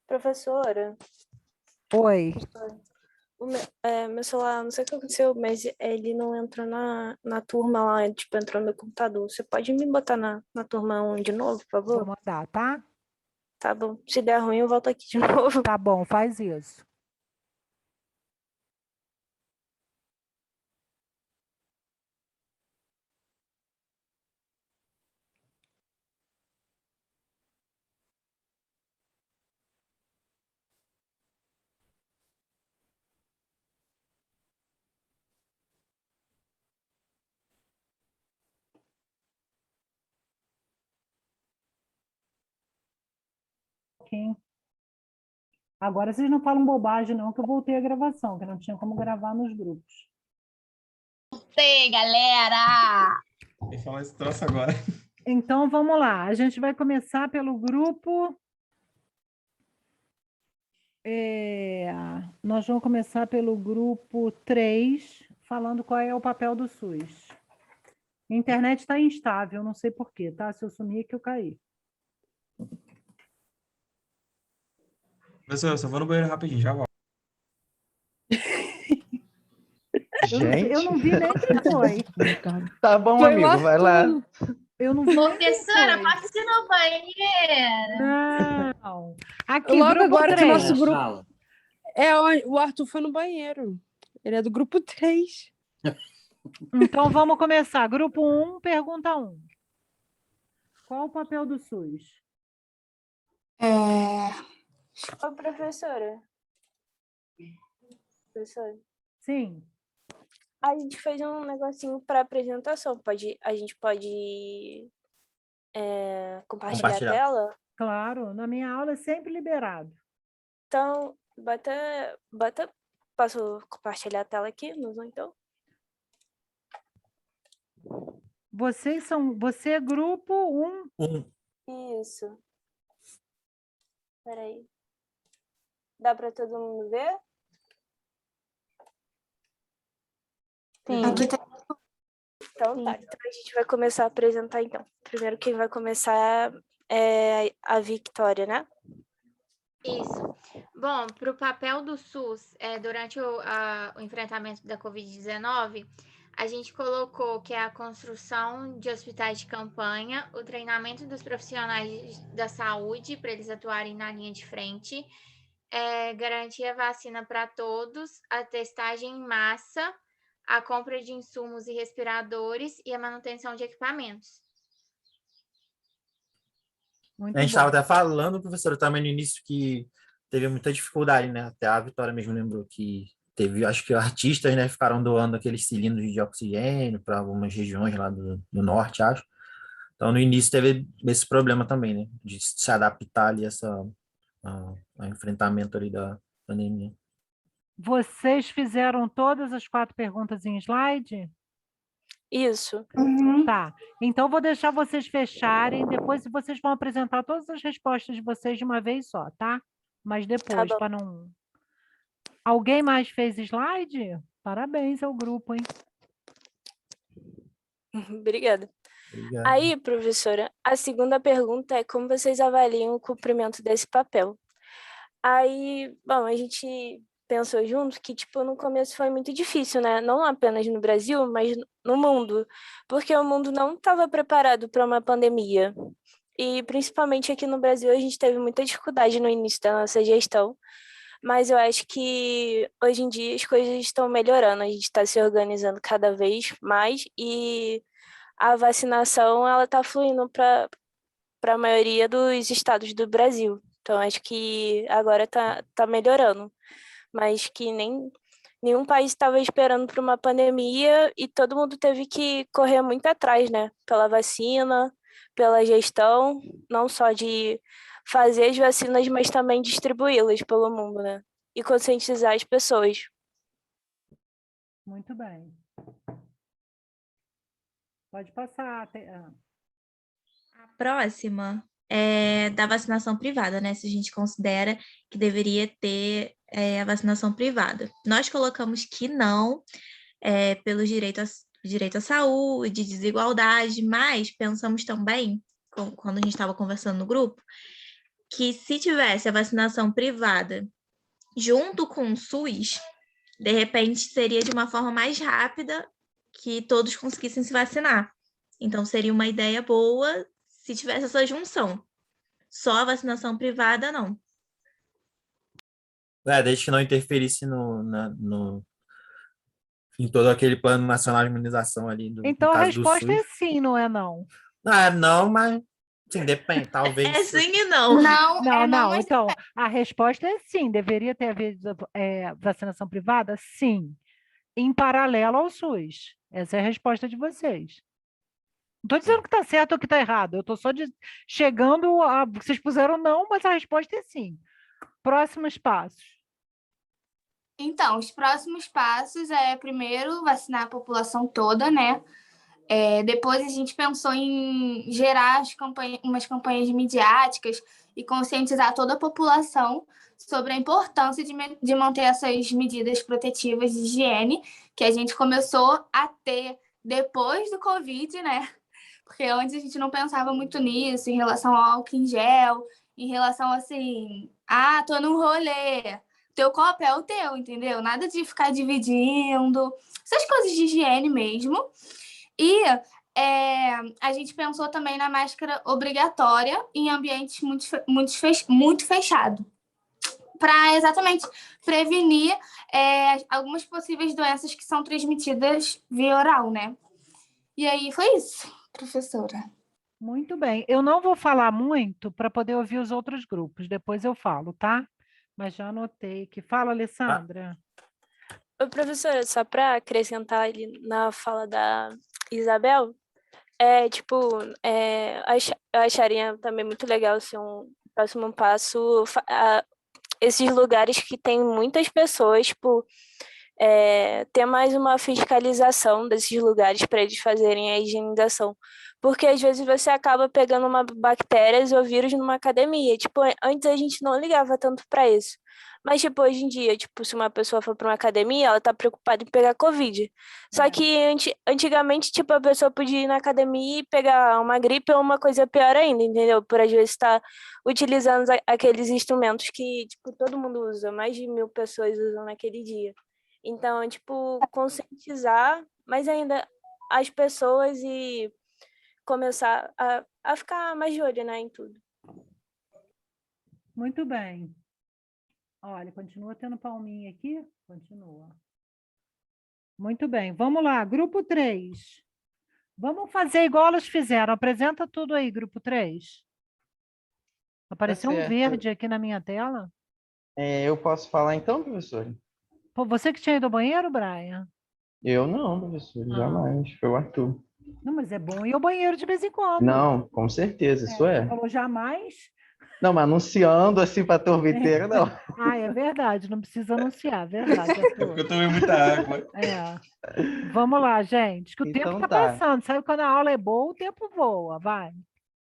Professora, Oi. meu celular, não sei o que aconteceu, mas ele não entrou na turma lá, tipo, entrou no meu computador. Você pode me botar na turma 1 de novo, por Vou favor? mandar, tá? Tá bom. Se der ruim, eu volto aqui de novo. Tá bom, faz isso. Ok. Agora vocês não falam bobagem, não, que eu voltei a gravação, que não tinha como gravar nos grupos. Voltei, galera! Vou falar esse troço agora. Então, vamos lá. A gente vai começar pelo grupo. Nós vamos começar pelo grupo 3, falando qual é o papel do SUS. A internet está instável, não sei porquê, tá? Se eu sumir, é que eu caí. Professor, eu só vou no banheiro rapidinho, já volto. Eu não vi nem quem foi. Tá bom, Foi o amigo, vai lá. Eu não vi nem quem Professora, foi. pode ir no banheiro. Não. Aqui, Logo grupo agora que o 3. nosso grupo. O Arthur foi no banheiro. Ele é do grupo 3. Então, vamos começar. Grupo 1, pergunta 1. Qual o papel do SUS? Ô, professora. Professora. Sim. A gente fez um negocinho para apresentação. A gente pode compartilhar a tela? Claro, na minha aula é sempre liberado. Então, posso compartilhar a tela aqui no Zoom, então? Você é grupo 1. Isso. Peraí. Dá para todo mundo ver? Sim. Então tá. Então a gente vai começar a apresentar, então. Primeiro quem vai começar é a Victoria, né? Isso. Bom, para o papel do SUS, durante o enfrentamento da Covid-19, a gente colocou que é a construção de hospitais de campanha, o treinamento dos profissionais da saúde para eles atuarem na linha de frente, garantir a vacina para todos, a testagem em massa, a compra de insumos e respiradores e a manutenção de equipamentos. Muito A gente estava bom. até falando, professor, também no início que teve muita dificuldade, né? Até a Vitória mesmo lembrou que teve, acho que artistas, né, ficaram doando aqueles cilindros de oxigênio para algumas regiões lá do norte, acho. Então, no início teve esse problema também, né? De se adaptar ali ao enfrentamento ali da pandemia. Vocês fizeram todas as 4 perguntas em slide? Isso. Tá. Então, vou deixar vocês fecharem. Depois vocês vão apresentar todas as respostas de vocês de uma vez só, tá? Mas depois, bom. para não. Alguém mais fez slide? Parabéns ao grupo, hein? Obrigada. Obrigado. Aí, professora, a segunda pergunta é como vocês avaliam o cumprimento desse papel? Aí, bom, a gente pensou junto que, tipo, no começo foi muito difícil, né? Não apenas no Brasil, mas no mundo, porque o mundo não estava preparado para uma pandemia. E, principalmente aqui no Brasil, a gente teve muita dificuldade no início da nossa gestão, mas eu acho que hoje em dia as coisas estão melhorando, a gente está se organizando cada vez mais e a vacinação, ela está fluindo para a maioria dos estados do Brasil. Então, acho que agora tá melhorando, mas que nenhum país estava esperando por uma pandemia e todo mundo teve que correr muito atrás, né? Pela vacina, pela gestão, não só de fazer as vacinas, mas também distribuí-las pelo mundo, né? E conscientizar as pessoas. Muito bem. Pode passar. A próxima é da vacinação privada, né? Se a gente considera que deveria ter a vacinação privada. Nós colocamos que não, pelo direito à saúde, desigualdade, mas pensamos também, quando a gente estava conversando no grupo, que se tivesse a vacinação privada junto com o SUS, de repente seria de uma forma mais rápida que todos conseguissem se vacinar. Então, seria uma ideia boa se tivesse essa junção. Só a vacinação privada, não. Desde que não interferisse em todo aquele plano nacional de imunização ali, Então, no a caso do resposta é SUS. sim, não é não? Não, mas sim, depende, talvez. É sim e não. Não. Então, a resposta é sim. Deveria ter havido vacinação privada? Sim. Em paralelo ao SUS. Essa é a resposta de vocês. Não estou dizendo que está certo ou que está errado. Eu estou só chegando a. Vocês puseram não, mas a resposta é sim. Próximos passos. Então, os próximos passos é, primeiro, vacinar a população toda, né? Depois a gente pensou em gerar umas campanhas midiáticas e conscientizar toda a população sobre a importância de manter essas medidas protetivas de higiene que a gente começou a ter depois do Covid, né? Porque antes a gente não pensava muito nisso, em relação ao álcool em gel, em relação assim, tô num rolê, teu copo é o teu, entendeu? Nada de ficar dividindo, essas coisas de higiene mesmo. E a gente pensou também na máscara obrigatória em ambientes muito fechados, para exatamente prevenir algumas possíveis doenças que são transmitidas via oral, né? E aí foi isso, professora. Muito bem. Eu não vou falar muito para poder ouvir os outros grupos. Depois eu falo, tá? Mas já anotei aqui. Fala, Alessandra. Ô, professora, só para acrescentar ali na fala da Isabel, eu acharia também muito legal ser um próximo passo esses lugares que tem muitas pessoas, tipo, ter mais uma fiscalização desses lugares para eles fazerem a higienização. Porque às vezes você acaba pegando uma bactérias ou vírus numa academia. Tipo, antes a gente não ligava tanto para isso. Mas, tipo, hoje em dia, tipo, se uma pessoa for para uma academia, ela tá preocupada em pegar Covid. Só que antigamente, tipo, a pessoa podia ir na academia e pegar uma gripe ou uma coisa pior ainda, entendeu? Por às vezes estar utilizando aqueles instrumentos que, tipo, todo mundo usa, mais de 1.000 pessoas usam naquele dia. Então, tipo, conscientizar, mas ainda as pessoas e começar a ficar mais de olho, né, em tudo. Muito bem. Olha, continua tendo palminha aqui? Continua. Muito bem. Vamos lá, grupo 3. Vamos fazer igual elas fizeram. Apresenta tudo aí, grupo 3. Apareceu um certo. verde aqui na minha tela. Eu posso falar então, professor? Pô, você que tinha ido ao banheiro, Brian? Eu não, professor, jamais. Foi o Arthur. Não, mas é bom ir ao banheiro de vez em quando. Não, com certeza, isso Você é. falou jamais? Não, mas anunciando assim para a turma inteira, não. Ah, é verdade, não precisa anunciar, verdade, É porque Arthur. eu tomei muita água. Vamos lá, gente, que o tempo Então tá tá. passando. Sabe quando a aula é boa, o tempo voa, vai.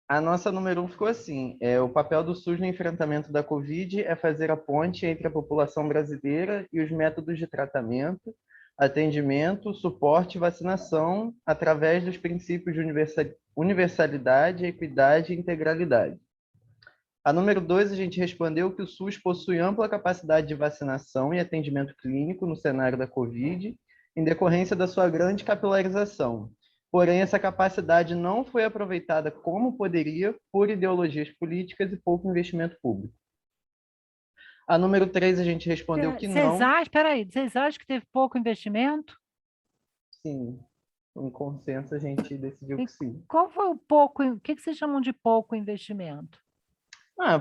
A nossa número 1 ficou assim: o papel do SUS no enfrentamento da Covid é fazer a ponte entre a população brasileira e os métodos de tratamento, atendimento, suporte e vacinação através dos princípios de universalidade, equidade e integralidade. A número 2, a gente respondeu que o SUS possui ampla capacidade de vacinação e atendimento clínico no cenário da Covid, em decorrência da sua grande capilarização. Porém, essa capacidade não foi aproveitada como poderia por ideologias políticas e pouco investimento público. A número 3, a gente respondeu que não. Vocês acham que teve pouco investimento? Sim, em consenso a gente decidiu que sim. Qual foi o pouco, o que vocês chamam de pouco investimento?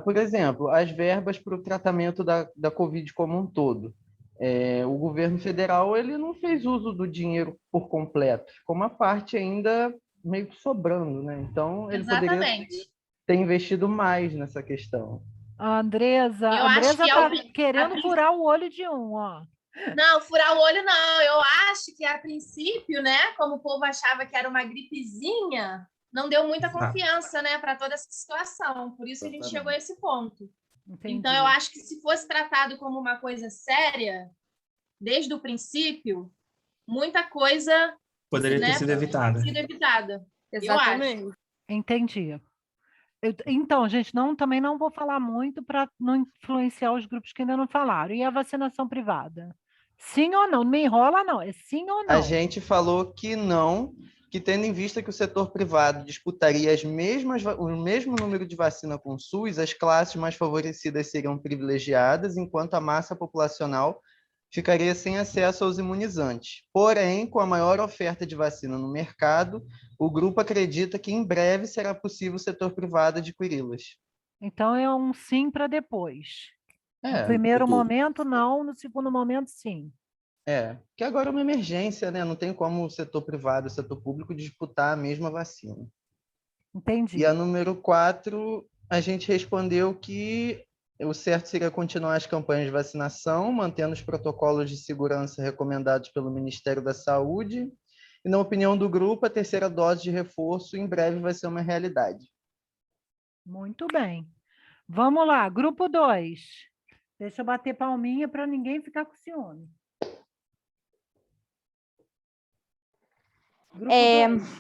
Por exemplo, as verbas para o tratamento da Covid como um todo. O governo federal ele não fez uso do dinheiro por completo, ficou uma parte ainda meio que sobrando, né? Então, ele poderia ter investido mais nessa questão. A Andresa tá querendo furar o olho de um, ó. Não, furar o olho não. Eu acho que, a princípio, né, como o povo achava que era uma gripezinha, não deu muita confiança, né, para toda essa situação. Por isso que a gente chegou a esse ponto. Entendi. Então, eu acho que se fosse tratado como uma coisa séria, desde o princípio, muita coisa poderia ter sido evitada. Exatamente. Entendi. Então, gente, também não vou falar muito para não influenciar os grupos que ainda não falaram. E a vacinação privada? Sim ou não? Não me enrola, não. É sim ou não? A gente falou que não, que tendo em vista que o setor privado disputaria o mesmo número de vacina com o SUS, as classes mais favorecidas seriam privilegiadas, enquanto a massa populacional ficaria sem acesso aos imunizantes. Porém, com a maior oferta de vacina no mercado, o grupo acredita que em breve será possível o setor privado adquiri-las. Então é um sim para depois. No No primeiro momento, não. No segundo momento, sim. Que agora é uma emergência, né? Não tem como o setor privado e o setor público disputar a mesma vacina. Entendi. E a número 4, a gente respondeu que o certo seria continuar as campanhas de vacinação, mantendo os protocolos de segurança recomendados pelo Ministério da Saúde. E, na opinião do grupo, a terceira dose de reforço em breve vai ser uma realidade. Muito bem. Vamos lá, grupo 2. Deixa eu bater palminha para ninguém ficar com ciúme.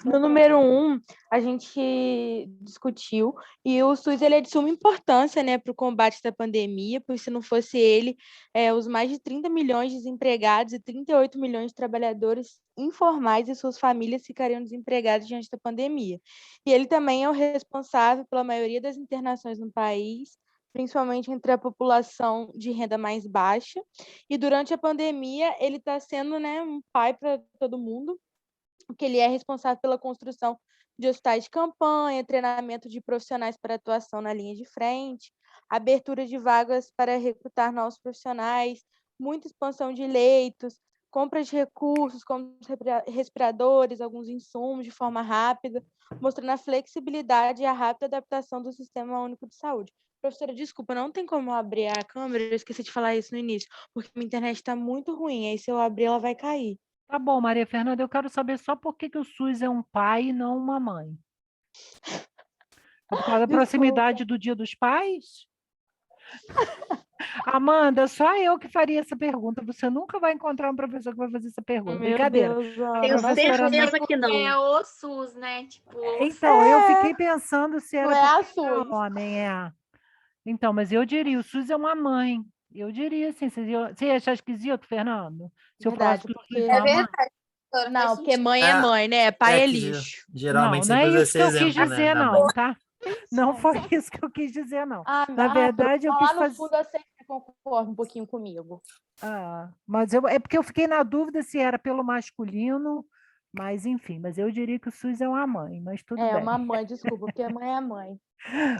No número 1, a gente discutiu, e o SUS ele é de suma importância, né, para o combate da pandemia, porque se não fosse ele, os mais de 30 milhões de desempregados e 38 milhões de trabalhadores informais e suas famílias ficariam desempregados diante da pandemia. E ele também é o responsável pela maioria das internações no país, principalmente entre a população de renda mais baixa, e durante a pandemia ele está sendo, né, um pai para todo mundo, porque ele é responsável pela construção de hospitais de campanha, treinamento de profissionais para atuação na linha de frente, abertura de vagas para recrutar novos profissionais, muita expansão de leitos, compra de recursos como respiradores, alguns insumos de forma rápida, mostrando a flexibilidade e a rápida adaptação do Sistema Único de Saúde. Professora, desculpa, não tem como eu abrir a câmera, eu esqueci de falar isso no início, porque minha internet está muito ruim, aí se eu abrir ela vai cair. Tá bom, Maria Fernanda, eu quero saber só por que o SUS é um pai e não uma mãe. Por causa da proximidade do Dia dos Pais? Amanda, só eu que faria essa pergunta. Você nunca vai encontrar um professor que vai fazer essa pergunta. Brincadeira. Tenho certeza que não. É o SUS, né? Tipo, então, eu fiquei pensando se era Não é a porque era SUS. homem, Então, mas eu diria, o SUS é uma mãe. Eu diria assim, você ia achar esquisito, Fernando? Se eu falasse que o SUS é uma mãe? Não, porque mãe é mãe, né? Pai é lixo. Geralmente não é sempre usa isso esse que eu quis exemplo, dizer, né, da não, mãe. tá? Não foi isso que eu quis dizer, não. Na verdade, eu quis lá no fazer... fundo eu sei que você concorda um pouquinho comigo. Mas é porque eu fiquei na dúvida se era pelo masculino, Mas, enfim, mas eu diria que o SUS é uma mãe, mas tudo É bem. uma mãe, desculpa, porque a mãe é mãe.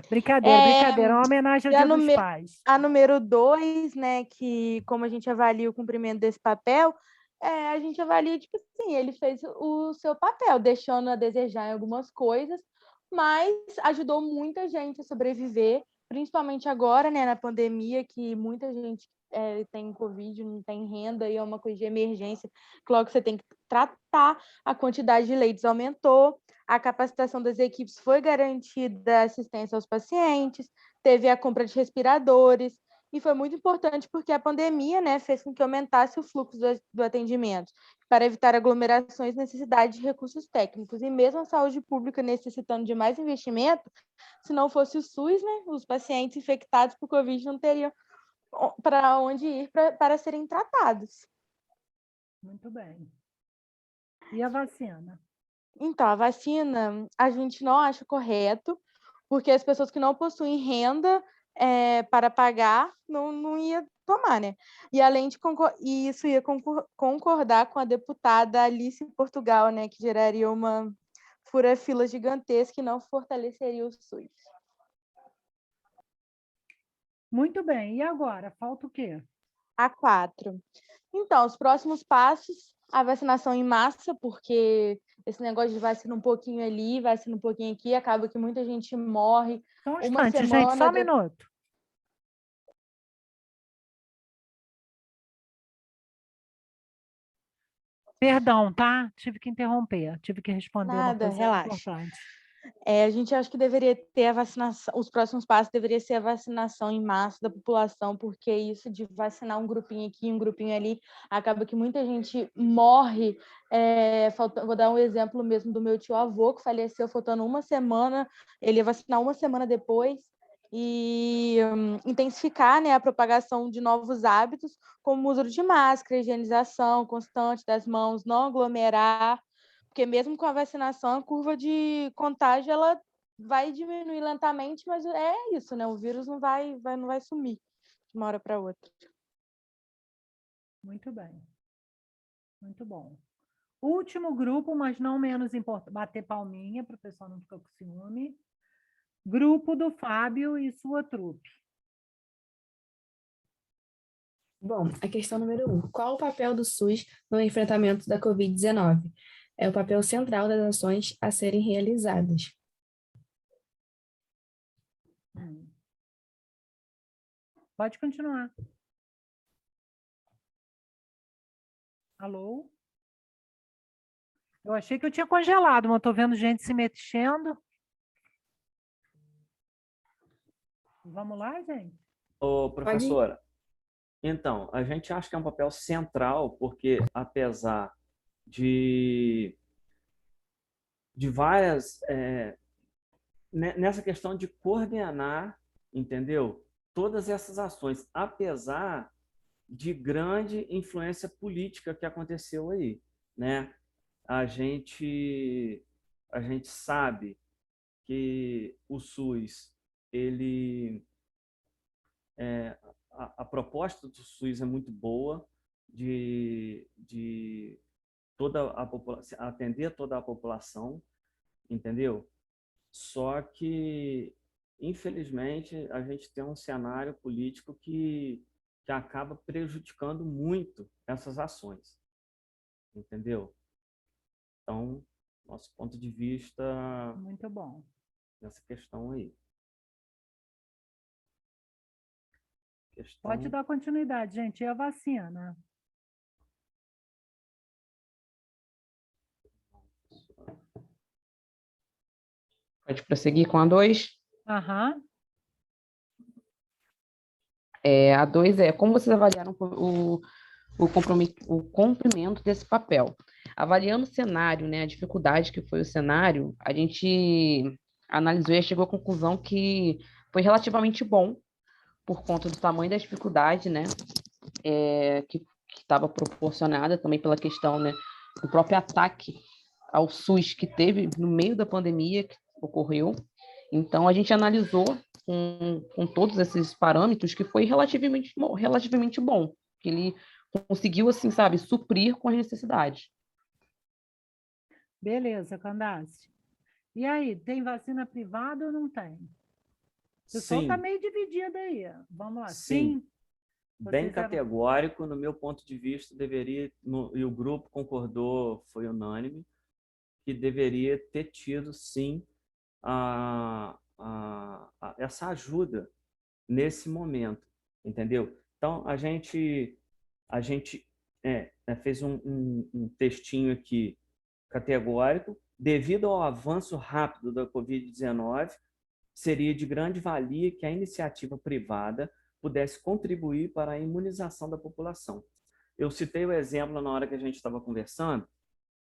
Brincadeira, brincadeira, é uma homenagem ao E a, Dia dos Pais. a número 2, né, que como a gente avalia o cumprimento desse papel, a gente avalia, tipo assim, ele fez o seu papel, deixando a desejar em algumas coisas, mas ajudou muita gente a sobreviver, principalmente agora, né, na pandemia, que muita gente tem Covid, não tem renda, e é uma coisa de emergência, que logo você tem que tratar, a quantidade de leitos aumentou, a capacitação das equipes foi garantida, assistência aos pacientes, teve a compra de respiradores, e foi muito importante porque a pandemia, né, fez com que aumentasse o fluxo do atendimento, para evitar aglomerações e necessidade de recursos técnicos. E mesmo a saúde pública necessitando de mais investimento, se não fosse o SUS, né, os pacientes infectados por Covid não teriam para onde ir para serem tratados. Muito bem. E a vacina? Então, a vacina a gente não acha correto, porque as pessoas que não possuem renda para pagar não ia tomar, né? E além de e isso ia concordar com a deputada Alice Portugal, né, que geraria uma fura-fila gigantesca e não fortaleceria o SUS. Muito bem. E agora? Falta o quê? A 4. Então, os próximos passos, a vacinação em massa, porque esse negócio de vacina um pouquinho ali, vacina um pouquinho aqui, acaba que muita gente morre. Só um instante, gente, só um minuto. Perdão, tá? Tive que interromper, tive que responder uma Nada, coisa relaxa. importante. A gente acha que deveria ter a vacinação, os próximos passos deveria ser a vacinação em massa da população, porque isso de vacinar um grupinho aqui, um grupinho ali, acaba que muita gente morre. Vou dar um exemplo mesmo do meu tio-avô, que faleceu faltando uma semana, ele ia vacinar uma semana depois, e intensificar, né, a propagação de novos hábitos, como o uso de máscara, higienização constante das mãos, não aglomerar, porque mesmo com a vacinação, a curva de contágio ela vai diminuir lentamente, mas é isso, né? O vírus não vai sumir de uma hora para outra. Muito bem. Muito bom. Último grupo, mas não menos importante, bater palminha para o pessoal não ficar com ciúme. Grupo do Fábio e sua trupe. Bom, a questão número 1. Qual o papel do SUS no enfrentamento da Covid-19? É o papel central das ações a serem realizadas. Pode continuar. Alô? Eu achei que eu tinha congelado, mas estou vendo gente se mexendo. Vamos lá, gente? Ô, professora, então, a gente acha que é um papel central, porque apesar de várias... nessa questão de coordenar, entendeu? Todas essas ações, apesar de grande influência política que aconteceu aí, né? A gente sabe que o SUS, a proposta do SUS é muito boa, de toda a população, atender toda a população, entendeu? Só que, infelizmente, a gente tem um cenário político que acaba prejudicando muito essas ações, entendeu? Então, nosso ponto de vista... Muito bom. Nessa questão aí. Pode dar continuidade, gente. E a vacina? Pode prosseguir com a 2? Aham. A 2 como vocês avaliaram o cumprimento desse papel? Avaliando o cenário, né, a dificuldade que foi o cenário, a gente analisou e chegou à conclusão que foi relativamente bom, por conta do tamanho da dificuldade, né, que estava proporcionada também pela questão, né, do próprio ataque ao SUS que teve no meio da pandemia que ocorreu. Então, a gente analisou com todos esses parâmetros que foi relativamente bom, que ele conseguiu, assim, sabe, suprir com as necessidades. Beleza, Candace. E aí, tem vacina privada ou não tem? O pessoal está Sim, meio dividido aí. Vamos lá. sim. Sim. Bem Vocês categórico, no meu ponto de vista, deveria, e o grupo concordou, foi unânime, que deveria ter tido, sim, essa ajuda nesse momento, entendeu? Então, a gente fez um textinho aqui categórico. Devido ao avanço rápido da Covid-19, seria de grande valia que a iniciativa privada pudesse contribuir para a imunização da população. Eu citei o exemplo na hora que a gente estava conversando.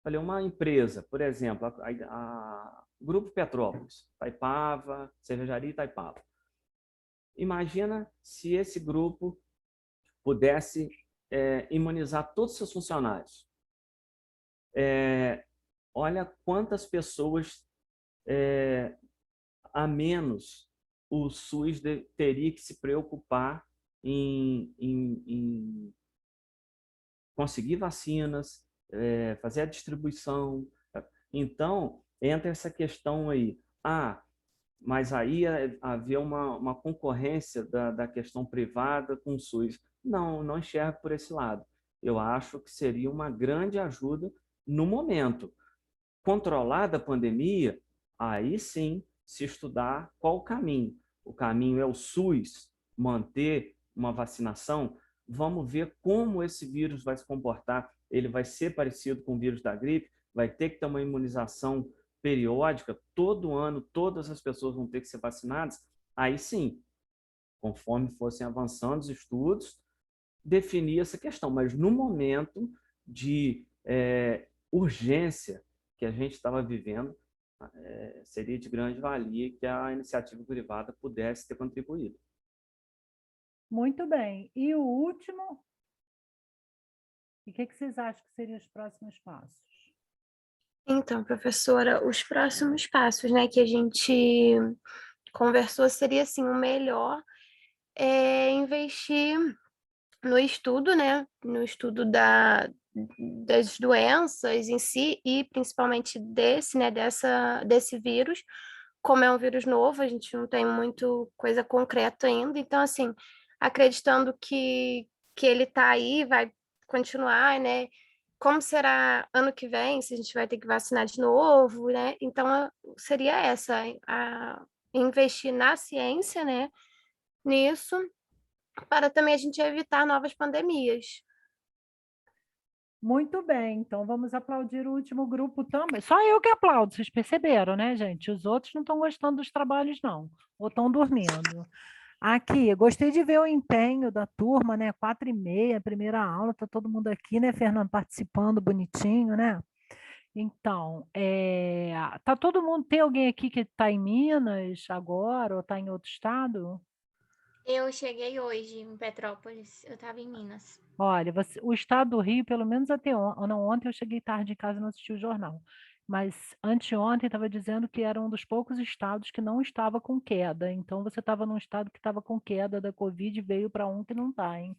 Falei, uma empresa, por exemplo, a Grupo Petrópolis, Itaipava, Cervejaria Itaipava. Imagina se esse grupo pudesse imunizar todos os seus funcionários. Olha quantas pessoas a menos o SUS teria que se preocupar em conseguir vacinas, fazer a distribuição. Então, entra essa questão aí. Mas aí haver uma concorrência da questão privada com o SUS. Não enxergo por esse lado. Eu acho que seria uma grande ajuda no momento. Controlada a pandemia, aí sim se estudar qual o caminho. O caminho é o SUS manter uma vacinação. Vamos ver como esse vírus vai se comportar. Ele vai ser parecido com o vírus da gripe, vai ter que ter uma imunização periódica, todo ano, todas as pessoas vão ter que ser vacinadas. Aí sim, conforme fossem avançando os estudos, definir essa questão. Mas no momento de urgência que a gente estava vivendo, seria de grande valia que a iniciativa privada pudesse ter contribuído. Muito bem. E o último? E o que vocês acham que seriam os próximos passos? Então, professora, os próximos passos, né, que a gente conversou seria assim, o melhor é investir no estudo, né, no estudo das doenças em si e principalmente desse vírus. Como é um vírus novo, a gente não tem muito coisa concreta ainda, então assim, acreditando que ele está aí, vai continuar, né? Como será ano que vem, se a gente vai ter que vacinar de novo, né? Então, seria investir na ciência, né? Nisso, para também a gente evitar novas pandemias. Muito bem, então vamos aplaudir o último grupo também. Só eu que aplaudo, vocês perceberam, né, gente? Os outros não estão gostando dos trabalhos, não, ou estão dormindo. Aqui, gostei de ver o empenho da turma, né? 4h30, primeira aula, tá todo mundo aqui, né, Fernando, participando bonitinho, né? Então, tá todo mundo, tem alguém aqui que está em Minas agora, ou está em outro estado? Eu cheguei hoje em Petrópolis, eu estava em Minas. Olha, o estado do Rio, pelo menos até ontem eu cheguei tarde em casa e não assisti o jornal, mas anteontem estava dizendo que era um dos poucos estados que não estava com queda, então você estava num estado que estava com queda da Covid e veio para um que não está, hein?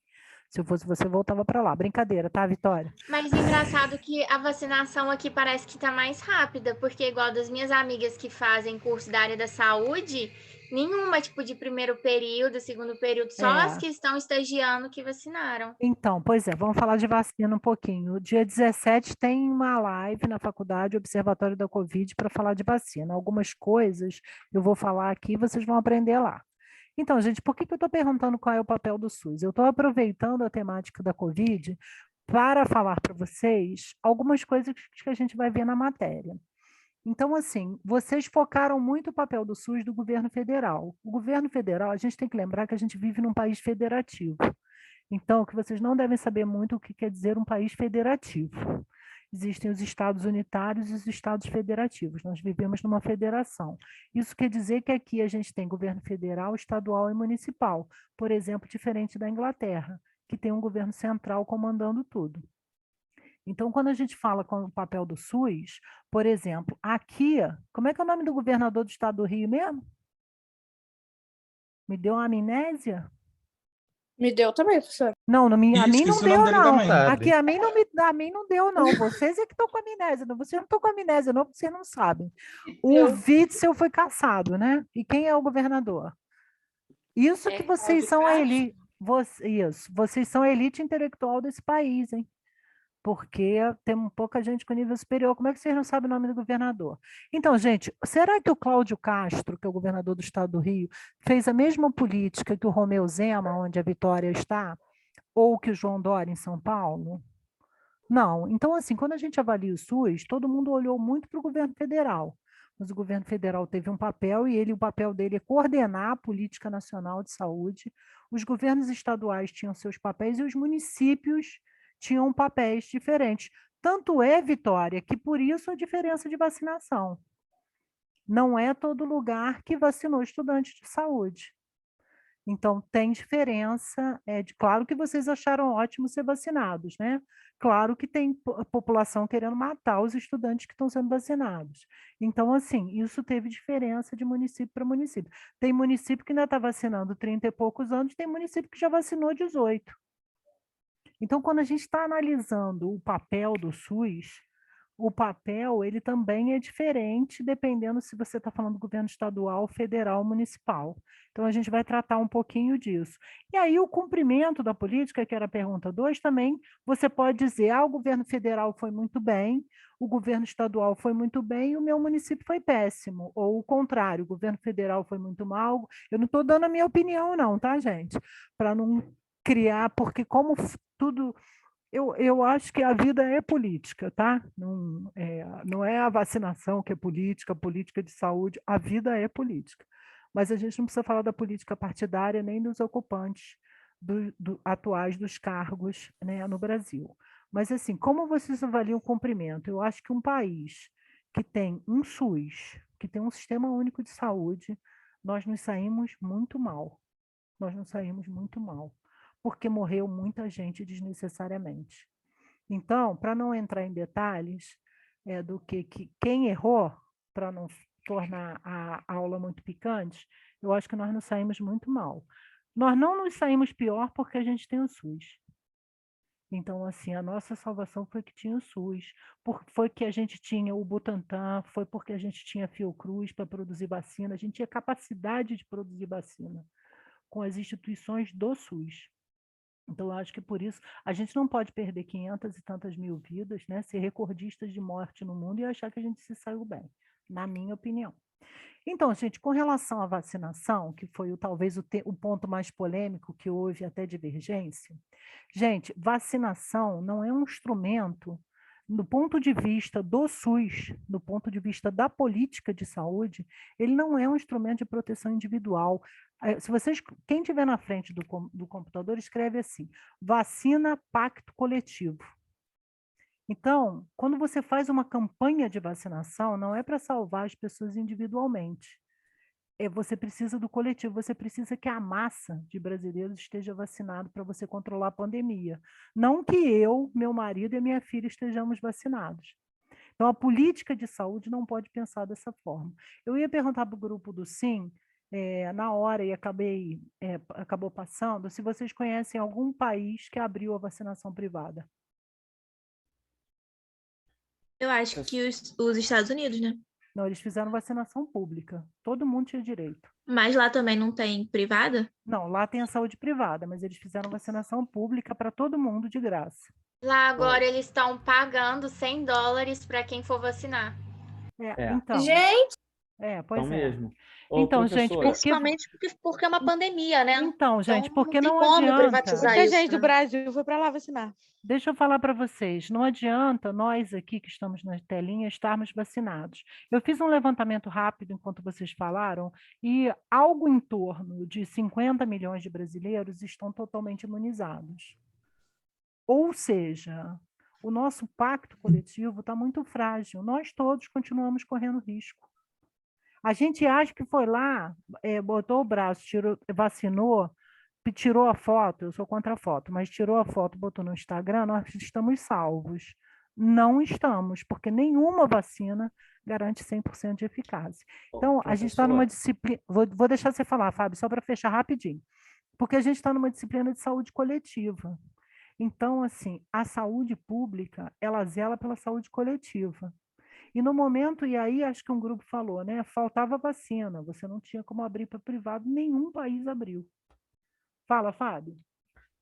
Se eu fosse você, voltava para lá. Brincadeira, tá, Vitória? Mas engraçado que a vacinação aqui parece que está mais rápida, porque igual das minhas amigas que fazem curso da área da saúde, nenhuma tipo de primeiro período, segundo período, só as que estão estagiando que vacinaram. Então, pois é, vamos falar de vacina um pouquinho. O dia 17 tem uma live na faculdade, Observatório da Covid, para falar de vacina. Algumas coisas eu vou falar aqui, vocês vão aprender lá. Então, gente, por que eu estou perguntando qual é o papel do SUS? Eu estou aproveitando a temática da Covid para falar para vocês algumas coisas que a gente vai ver na matéria. Então, assim, vocês focaram muito o papel do SUS do governo federal. O governo federal, a gente tem que lembrar que a gente vive num país federativo. Então, que vocês não devem saber muito o que quer dizer um país federativo. Existem os estados unitários e os estados federativos. Nós vivemos numa federação. Isso quer dizer que aqui a gente tem governo federal, estadual e municipal. Por exemplo, diferente da Inglaterra, que tem um governo central comandando tudo. Então, quando a gente fala com o papel do SUS, por exemplo, aqui, como é que é o nome do governador do estado do Rio mesmo? Me deu uma amnésia? Me deu também, professor. Não, a mim Isso, não isso não deu, dele não. também. Aqui a mim não deu, não. Vocês é que estão com amnésia. Não, vocês não estão com amnésia, não, porque vocês não sabem. O Witzel foi cassado, né? E quem é o governador? Isso que vocês são a elite. Isso, vocês são a elite intelectual desse país, hein? Porque tem pouca gente com nível superior. Como é que vocês não sabem o nome do governador? Então, gente, será que o Cláudio Castro, que é o governador do estado do Rio, fez a mesma política que o Romeu Zema, onde a Vitória está, ou que o João Dória em São Paulo? Não. Então, assim, quando a gente avalia o SUS, todo mundo olhou muito para o governo federal. Mas o governo federal teve um papel e o papel dele é coordenar a política nacional de saúde. Os governos estaduais tinham seus papéis e os municípios tinham papéis diferentes. Tanto é, Vitória, que por isso a diferença de vacinação. Não é todo lugar que vacinou estudante de saúde. Então, tem diferença. Claro que vocês acharam ótimo ser vacinados, né? Claro que tem população querendo matar os estudantes que estão sendo vacinados. Então, assim, isso teve diferença de município para município. Tem município que ainda está vacinando 30 e poucos anos, tem município que já vacinou 18. Então, quando a gente está analisando o papel do SUS, o papel ele também é diferente dependendo se você está falando do governo estadual, federal, municipal. Então, a gente vai tratar um pouquinho disso. E aí, o cumprimento da política, que era a pergunta 2, também você pode dizer, o governo federal foi muito bem, o governo estadual foi muito bem e o meu município foi péssimo. Ou o contrário, o governo federal foi muito mal. Eu não estou dando a minha opinião, não, tá, gente? Para não criar, porque como tudo... Eu acho que a vida é política, tá? Não é a vacinação que é política, política de saúde, a vida é política. Mas a gente não precisa falar da política partidária nem dos ocupantes atuais dos cargos, né, no Brasil. Mas, assim, como vocês avaliam o cumprimento? Eu acho que um país que tem um SUS, que tem um sistema único de saúde, nós nos saímos muito mal. Nós nos saímos muito mal, porque morreu muita gente desnecessariamente. Então, para não entrar em detalhes do que quem errou, para não tornar a aula muito picante, eu acho que nós nos saímos muito mal. Nós não nos saímos pior porque a gente tem o SUS. Então, assim, a nossa salvação foi que tinha o SUS, foi que a gente tinha o Butantan, foi porque a gente tinha a Fiocruz para produzir vacina, a gente tinha capacidade de produzir vacina com as instituições do SUS. Então, eu acho que por isso a gente não pode perder 500 e tantas mil vidas, né, ser recordistas de morte no mundo e achar que a gente se saiu bem, na minha opinião. Então, gente, com relação à vacinação, que foi talvez o ponto mais polêmico, que houve até divergência, gente, vacinação não é um instrumento, do ponto de vista do SUS, do ponto de vista da política de saúde, ele não é um instrumento de proteção individual. Se vocês, quem estiver na frente do computador, escreve assim, vacina pacto coletivo. Então, quando você faz uma campanha de vacinação, não é para salvar as pessoas individualmente. Você precisa do coletivo, você precisa que a massa de brasileiros esteja vacinado para você controlar a pandemia. Não que eu, meu marido e minha filha estejamos vacinados. Então, a política de saúde não pode pensar dessa forma. Eu ia perguntar para o grupo do Sim, na hora, e acabou passando, se vocês conhecem algum país que abriu a vacinação privada. Eu acho que os Estados Unidos, né? Não, eles fizeram vacinação pública. Todo mundo tinha direito. Mas lá também não tem privada? Não, lá tem a saúde privada, mas eles fizeram vacinação pública para todo mundo de graça. Lá agora eles estão pagando $100 para quem for vacinar. Então, gente! Pois então é. mesmo. Então, gente, principalmente porque é uma pandemia, né? Então, gente, porque não não tem como adianta. privatizar Muita isso, gente do né? Brasil foi para lá vacinar. Deixa eu falar para vocês, não adianta nós aqui que estamos na telinha estarmos vacinados. Eu fiz um levantamento rápido enquanto vocês falaram e algo em torno de 50 milhões de brasileiros estão totalmente imunizados. Ou seja, o nosso pacto coletivo está muito frágil, nós todos continuamos correndo risco. A gente acha que foi lá, botou o braço, vacinou, tirou a foto, eu sou contra a foto, mas tirou a foto, botou no Instagram, nós estamos salvos. Não estamos, porque nenhuma vacina garante 100% de eficácia. Então, a gente está numa disciplina... Vou deixar você falar, Fábio, só para fechar rapidinho. Porque a gente está numa disciplina de saúde coletiva. Então, assim, a saúde pública, ela zela pela saúde coletiva. E no momento, e aí acho que um grupo falou, né? Faltava vacina, você não tinha como abrir para privado, nenhum país abriu. Fala, Fábio.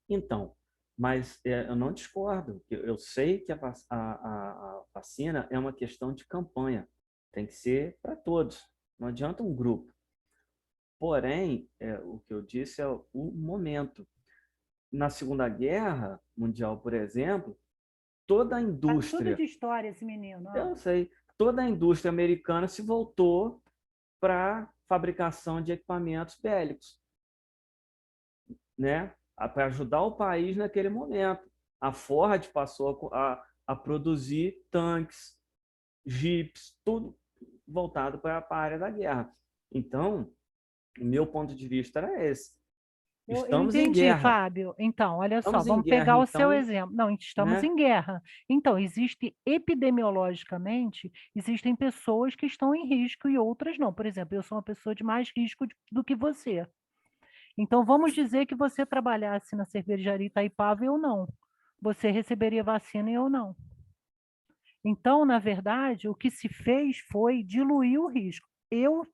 Então, mas eu não discordo. Eu sei que a vacina é uma questão de campanha. Tem que ser para todos. Não adianta um grupo. Porém, o que eu disse é o momento. Na Segunda Guerra Mundial, por exemplo, toda a Tá tudo indústria, de história esse menino. ó. eu sei, toda a indústria americana se voltou para fabricação de equipamentos bélicos, né? Para ajudar o país naquele momento. A Ford passou a produzir tanques, jipes, tudo voltado para a área da guerra. Então, o meu ponto de vista era esse. Eu Estamos em entendi, guerra. Fábio. Então, olha só, Estamos em vamos guerra, pegar o seu então, exemplo. Não, estamos né? em guerra. Então, existe epidemiologicamente, existem pessoas que estão em risco e outras não. Por exemplo, eu sou uma pessoa de mais risco do que você. Então, vamos dizer que você trabalhasse na cervejaria Itaipava e eu não. Você receberia vacina e eu não. Então, na verdade, o que se fez foi diluir o risco. Eu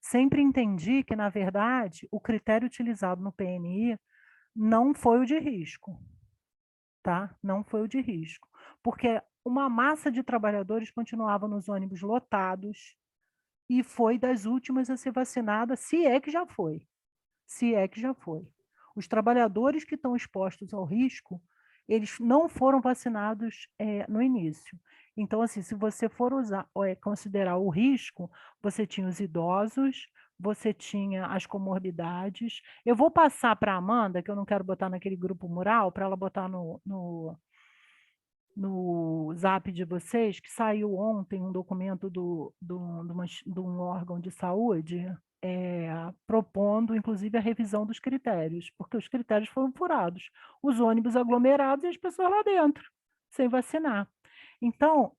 sempre entendi que, na verdade, o critério utilizado no PNI não foi o de risco, tá? Não foi o de risco, porque uma massa de trabalhadores continuava nos ônibus lotados e foi das últimas a ser vacinada, se é que já foi. Se é que já foi. Os trabalhadores que estão expostos ao risco, eles não foram vacinados no início. Então, assim, se você for considerar o risco, você tinha os idosos, você tinha as comorbidades. Eu vou passar para a Amanda, que eu não quero botar naquele grupo mural, para ela botar no zap de vocês, que saiu ontem um documento de um órgão de saúde propondo, inclusive, a revisão dos critérios, porque os critérios foram furados. Os ônibus aglomerados e as pessoas lá dentro, sem vacinar. Então,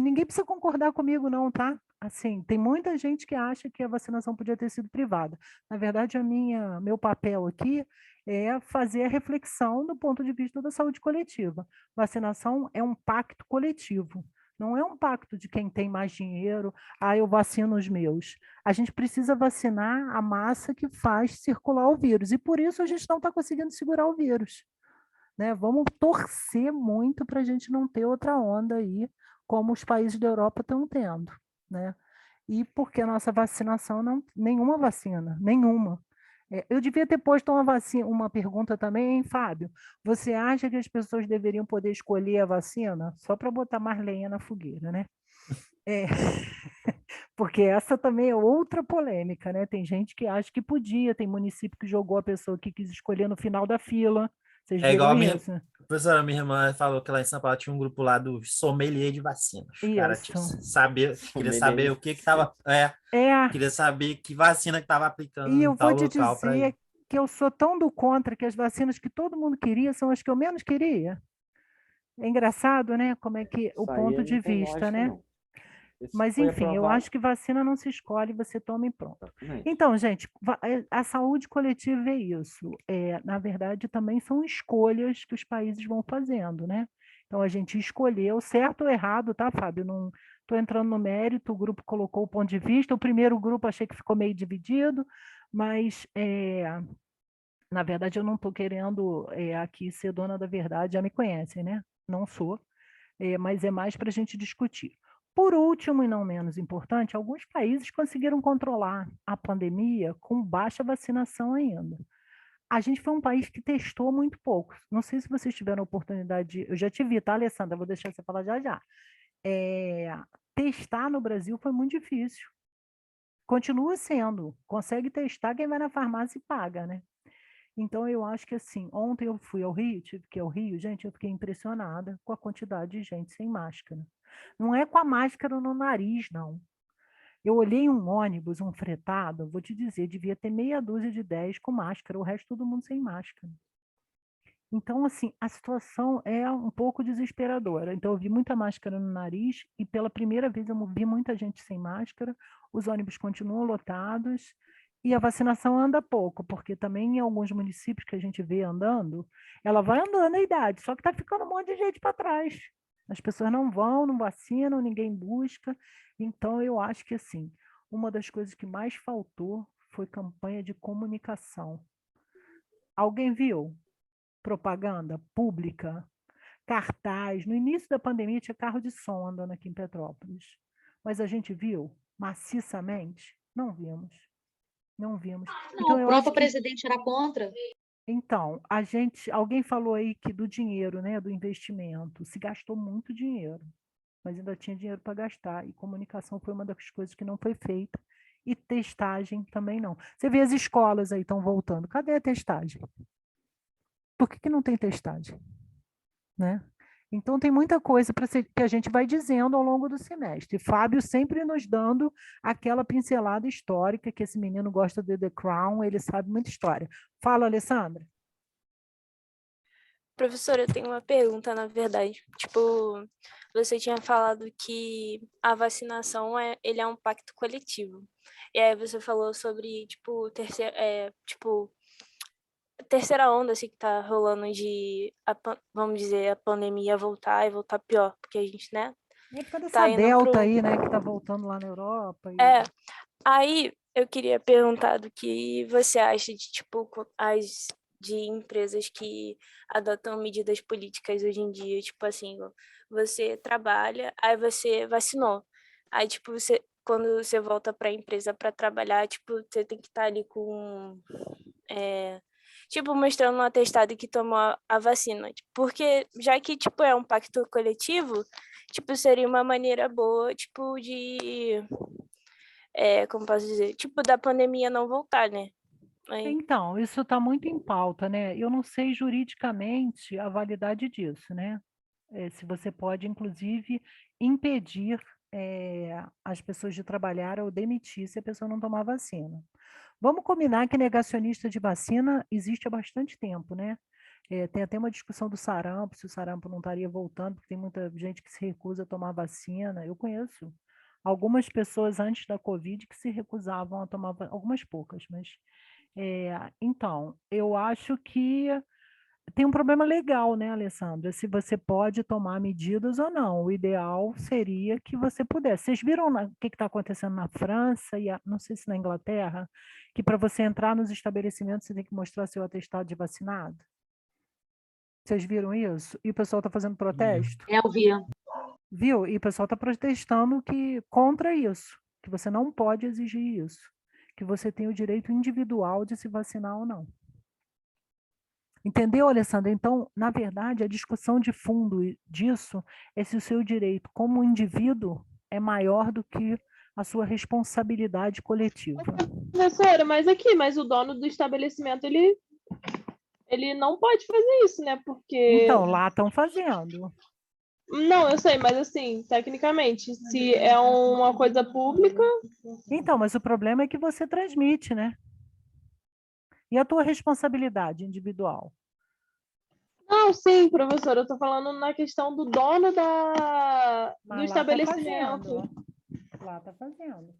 ninguém precisa concordar comigo, não, tá? Assim, tem muita gente que acha que a vacinação podia ter sido privada. Na verdade, meu papel aqui é fazer a reflexão do ponto de vista da saúde coletiva. Vacinação é um pacto coletivo, não é um pacto de quem tem mais dinheiro, eu vacino os meus. A gente precisa vacinar a massa que faz circular o vírus, e por isso a gente não está conseguindo segurar o vírus. Né? Vamos torcer muito para a gente não ter outra onda aí, como os países da Europa estão tendo. Né? E porque a nossa vacinação, nenhuma vacina, nenhuma. Eu devia ter posto uma pergunta também, hein, Fábio? Você acha que as pessoas deveriam poder escolher a vacina? Só para botar mais lenha na fogueira, né? Porque essa também é outra polêmica, né? Tem gente que acha que podia, tem município que jogou a pessoa que quis escolher no final da fila. Vocês É igual viram isso? Professora, minha irmã falou que lá em São Paulo tinha um grupo lá do sommelier de vacinas. Os caras queria saber o que estava. Queria saber que vacina que estava aplicando E eu em tal vou te local para dizer ir. que eu sou tão do contra que as vacinas que todo mundo queria são as que eu menos queria. É engraçado, né? Como é que o Isso aí ponto de não tem vista, lógica, né? não. Isso Mas, foi enfim, eu aprovado. acho que vacina não se escolhe, você toma e pronto. Exatamente. Então, gente, a saúde coletiva é isso. Na verdade, também são escolhas que os países vão fazendo, né? Então, a gente escolheu, certo ou errado, tá, Fábio? Não estou entrando no mérito, o grupo colocou o ponto de vista, o primeiro grupo achei que ficou meio dividido, mas, na verdade, eu não estou querendo aqui ser dona da verdade, já me conhecem, né? Não sou, mas é mais para a gente discutir. Por último, e não menos importante, alguns países conseguiram controlar a pandemia com baixa vacinação ainda. A gente foi um país que testou muito pouco. Não sei se vocês tiveram oportunidade eu já te vi, tá, Alessandra? Vou deixar você falar já já. Testar no Brasil foi muito difícil. Continua sendo. Consegue testar quem vai na farmácia e paga, né? Então, eu acho que assim, ontem eu fui ao Rio, tive que ir ao Rio, gente, eu fiquei impressionada com a quantidade de gente sem máscara. Não é com a máscara no nariz, não. Eu olhei um ônibus, um fretado, vou te dizer, devia ter meia dúzia de 10 com máscara, o resto todo mundo sem máscara. Então, assim, a situação é um pouco desesperadora. Então, eu vi muita máscara no nariz e pela primeira vez eu vi muita gente sem máscara, os ônibus continuam lotados E a vacinação anda pouco, porque também em alguns municípios que a gente vê andando, ela vai andando a idade, só que está ficando um monte de gente para trás. As pessoas não vão, não vacinam, ninguém busca. Então, eu acho que, assim, uma das coisas que mais faltou foi campanha de comunicação. Alguém viu propaganda pública, cartaz? No início da pandemia tinha carro de som andando aqui em Petrópolis. Mas a gente viu maciçamente? Não vimos. Não vimos. Não, Então, o eu próprio acho que presidente era contra. então, alguém falou aí que do dinheiro, né, do investimento, se gastou muito dinheiro, mas ainda tinha dinheiro para gastar, e comunicação foi uma das coisas que não foi feita, e testagem também não. Você vê as escolas aí estão voltando, cadê a testagem? Por que não tem testagem? Né? Então, tem muita coisa que a gente vai dizendo ao longo do semestre. Fábio sempre nos dando aquela pincelada histórica, que esse menino gosta de The Crown, ele sabe muita história. Fala, Alessandra. Professora, eu tenho uma pergunta, na verdade. Tipo, você tinha falado que a vacinação ele é um pacto coletivo. E aí você falou sobre, tipo, terceira onda assim, que tá rolando vamos dizer, a pandemia voltar e voltar pior, porque a gente, né, É por causa tá dessa indo Delta aí, né, que tá voltando lá na Europa. Aí eu queria perguntar do que você acha de, tipo, de empresas que adotam medidas políticas hoje em dia, tipo assim, você trabalha, aí você vacinou. Aí, tipo, quando você volta para a empresa para trabalhar, tipo, você tem que estar ali com tipo, mostrando um atestado que tomou a vacina. Porque já que, tipo, é um pacto coletivo, tipo, seria uma maneira boa, tipo, de... como posso dizer? Tipo, da pandemia não voltar, né? Aí... Então, isso está muito em pauta, né? Eu não sei juridicamente a validade disso, né? Se você pode, inclusive, impedir as pessoas de trabalhar ou demitir se a pessoa não tomar vacina. Vamos combinar que negacionista de vacina existe há bastante tempo, né? Tem até uma discussão do sarampo, se o sarampo não estaria voltando, porque tem muita gente que se recusa a tomar vacina. Eu conheço algumas pessoas antes da Covid que se recusavam a tomar, algumas poucas, mas... então, eu acho que tem um problema legal, né, Alessandra? Se você pode tomar medidas ou não. O ideal seria que você pudesse. Vocês viram o que está acontecendo na França e não sei se na Inglaterra, que para você entrar nos estabelecimentos você tem que mostrar seu atestado de vacinado? Vocês viram isso? E o pessoal está fazendo protesto? Eu vi. Viu? E o pessoal está protestando contra isso, que você não pode exigir isso, que você tem o direito individual de se vacinar ou não. Entendeu, Alessandra? Então, na verdade, a discussão de fundo disso é se o seu direito como indivíduo é maior do que a sua responsabilidade coletiva. Professora, mas o dono do estabelecimento, ele não pode fazer isso, né? Porque... Então, lá estão fazendo. Não, eu sei, mas assim, tecnicamente, se é uma coisa pública... Então, mas o problema é que você transmite, né? E a tua responsabilidade individual? Não, sim, professora, eu estou falando na questão do dono do estabelecimento. Lá está fazendo.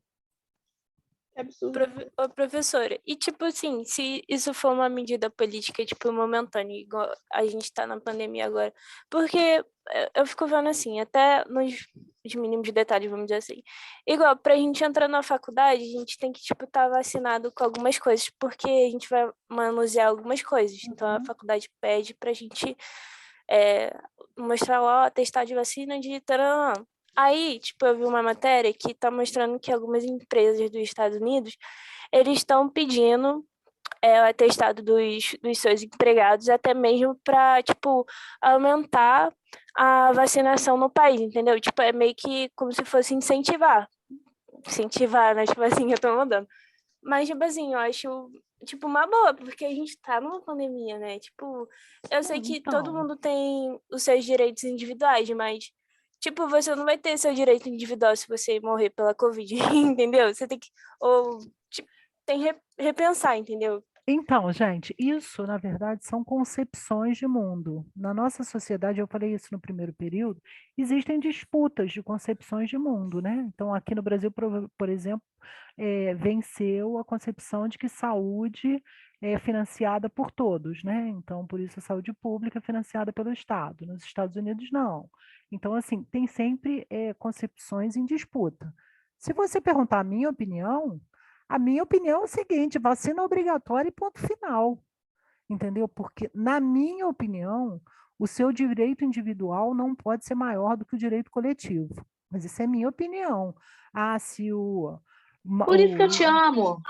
Que absurdo. Ô, professora, e tipo assim, se isso for uma medida política, tipo, momentânea, igual a gente tá na pandemia agora, porque eu fico vendo assim, até nos mínimos de detalhes, vamos dizer assim, igual, pra gente entrar na faculdade, a gente tem que, tipo, estar vacinado com algumas coisas, porque a gente vai manusear algumas coisas, então a faculdade pede pra gente mostrar lá o atestado de vacina de taranã. Aí, tipo, eu vi uma matéria que está mostrando que algumas empresas dos Estados Unidos, eles estão pedindo o atestado dos seus empregados, até mesmo para, tipo, aumentar a vacinação no país, entendeu? Tipo, é meio que como se fosse incentivar, né? Tipo assim, eu tô mandando. Mas, tipo assim, eu acho, tipo, uma boa, porque a gente tá numa pandemia, né? Tipo, eu sei que todo mundo tem os seus direitos individuais, mas... Tipo, você não vai ter seu direito individual se você morrer pela Covid, entendeu? Você tem que... Ou, tipo, tem que repensar, entendeu? Então, gente, isso, na verdade, são concepções de mundo. Na nossa sociedade, eu falei isso no primeiro período, existem disputas de concepções de mundo, né? Então, aqui no Brasil, por exemplo, venceu a concepção de que saúde é financiada por todos, né? Então, por isso a saúde pública é financiada pelo Estado. Nos Estados Unidos, não. Então, assim, tem sempre concepções em disputa. Se você perguntar a minha opinião é o seguinte: vacina obrigatória e ponto final, entendeu? Porque, na minha opinião, o seu direito individual não pode ser maior do que o direito coletivo. Mas isso é minha opinião. Ah, se o... Por isso que eu te amo.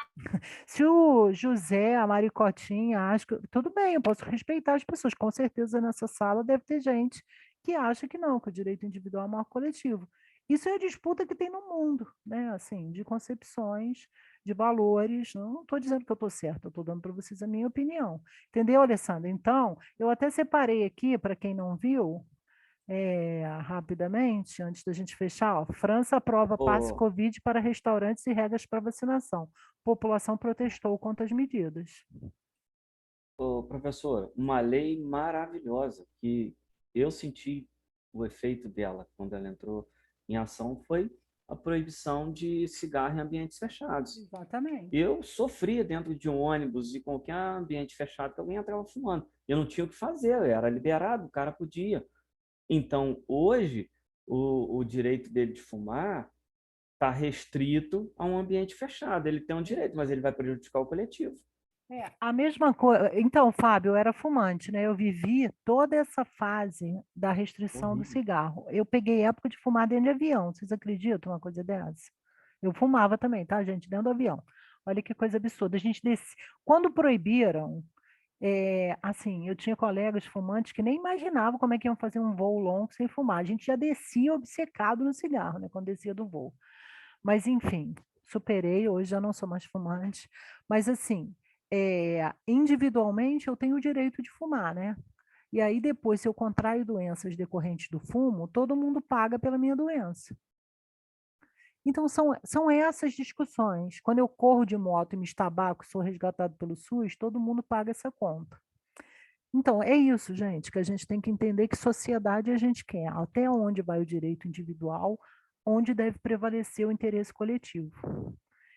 Se o José, a Maricotinha, acha que... Tudo bem, eu posso respeitar as pessoas. Com certeza, nessa sala deve ter gente que acha que não, que o direito individual é maior que o coletivo. Isso é a disputa que tem no mundo, né? Assim, de concepções, de valores. Não estou dizendo que eu estou certa, eu estou dando para vocês a minha opinião. Entendeu, Alessandra? Então, eu até separei aqui, para quem não viu, rapidamente, antes da gente fechar, ó, França aprova passe Covid para restaurantes e regras para vacinação. População protestou contra as medidas. Professor, uma lei maravilhosa que eu senti o efeito dela quando ela entrou em ação foi a proibição de cigarro em ambientes fechados. Exatamente. Eu sofria dentro de um ônibus e qualquer ambiente fechado que alguém entrava fumando. Eu não tinha o que fazer, era liberado, o cara podia. Então, hoje, o direito dele de fumar está restrito a um ambiente fechado. Ele tem um direito, mas ele vai prejudicar o coletivo. A mesma coisa. Então, Fábio, eu era fumante, né? Eu vivi toda essa fase da restrição do cigarro. Eu peguei época de fumar dentro de avião. Vocês acreditam uma coisa dessa? Eu fumava também, tá, gente? Dentro do avião. Olha que coisa absurda. A gente Quando proibiram, assim, eu tinha colegas fumantes que nem imaginavam como é que iam fazer um voo longo sem fumar. A gente já descia obcecado no cigarro, né? Quando descia do voo. Mas, enfim, superei. Hoje já não sou mais fumante. Mas, assim, individualmente eu tenho o direito de fumar, né? E aí depois, se eu contraio doenças decorrentes do fumo, todo mundo paga pela minha doença. Então, são essas discussões. Quando eu corro de moto e me estabaco, sou resgatado pelo SUS, todo mundo paga essa conta. Então, é isso, gente, que a gente tem que entender que sociedade a gente quer. Até onde vai o direito individual, onde deve prevalecer o interesse coletivo.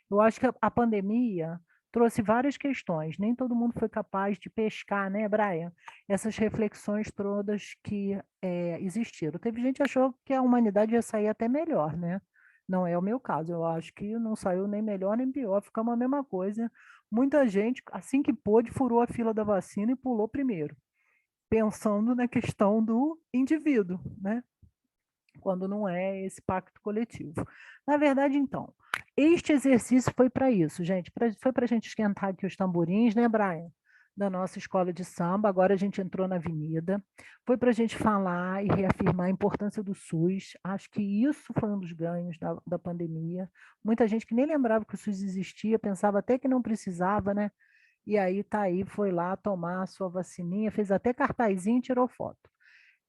Eu acho que a pandemia trouxe várias questões. Nem todo mundo foi capaz de pescar, né, Brian? Essas reflexões todas que existiram. Teve gente que achou que a humanidade ia sair até melhor, né? Não é o meu caso. Eu acho que não saiu nem melhor nem pior. Ficamos a mesma coisa. Muita gente, assim que pôde, furou a fila da vacina e pulou primeiro, pensando na questão do indivíduo, né? Quando não é esse pacto coletivo. Na verdade, então, este exercício foi para isso, gente. Foi para a gente esquentar aqui os tamborins, né, Brian? Da nossa escola de samba. Agora a gente entrou na avenida. Foi para a gente falar e reafirmar a importância do SUS. Acho que isso foi um dos ganhos da pandemia. Muita gente que nem lembrava que o SUS existia, pensava até que não precisava, né? E aí tá aí, foi lá tomar a sua vacininha, fez até cartazinho e tirou foto.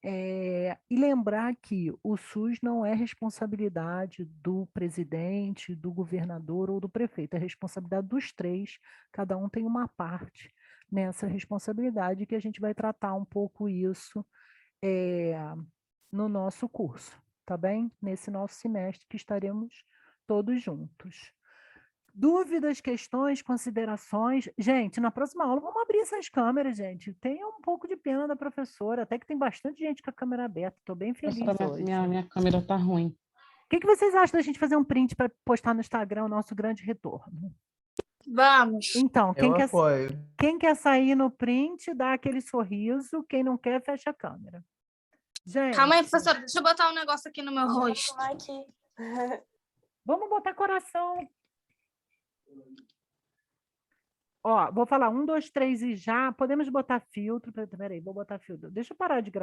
E lembrar que o SUS não é responsabilidade do presidente, do governador ou do prefeito, é responsabilidade dos três, cada um tem uma parte nessa responsabilidade, que a gente vai tratar um pouco isso no nosso curso, tá bem? Nesse nosso semestre que estaremos todos juntos. Dúvidas, questões, considerações? Gente, na próxima aula vamos abrir essas câmeras, gente. Tenha um pouco de pena da professora, até que tem bastante gente com a câmera aberta. Estou bem feliz hoje. Minha câmera tá ruim. O que vocês acham da gente fazer um print para postar no Instagram o nosso grande retorno? Vamos. Então, apoio. Quem quer sair no print, dá aquele sorriso. Quem não quer, fecha a câmera. Gente, Calma aí, professora. Deixa eu botar um negócio aqui no meu rosto. Aqui. Vamos botar coração. Ó, vou falar 1, 2, 3 e já. Podemos botar filtro. Peraí, vou botar filtro. Deixa eu parar de gravar.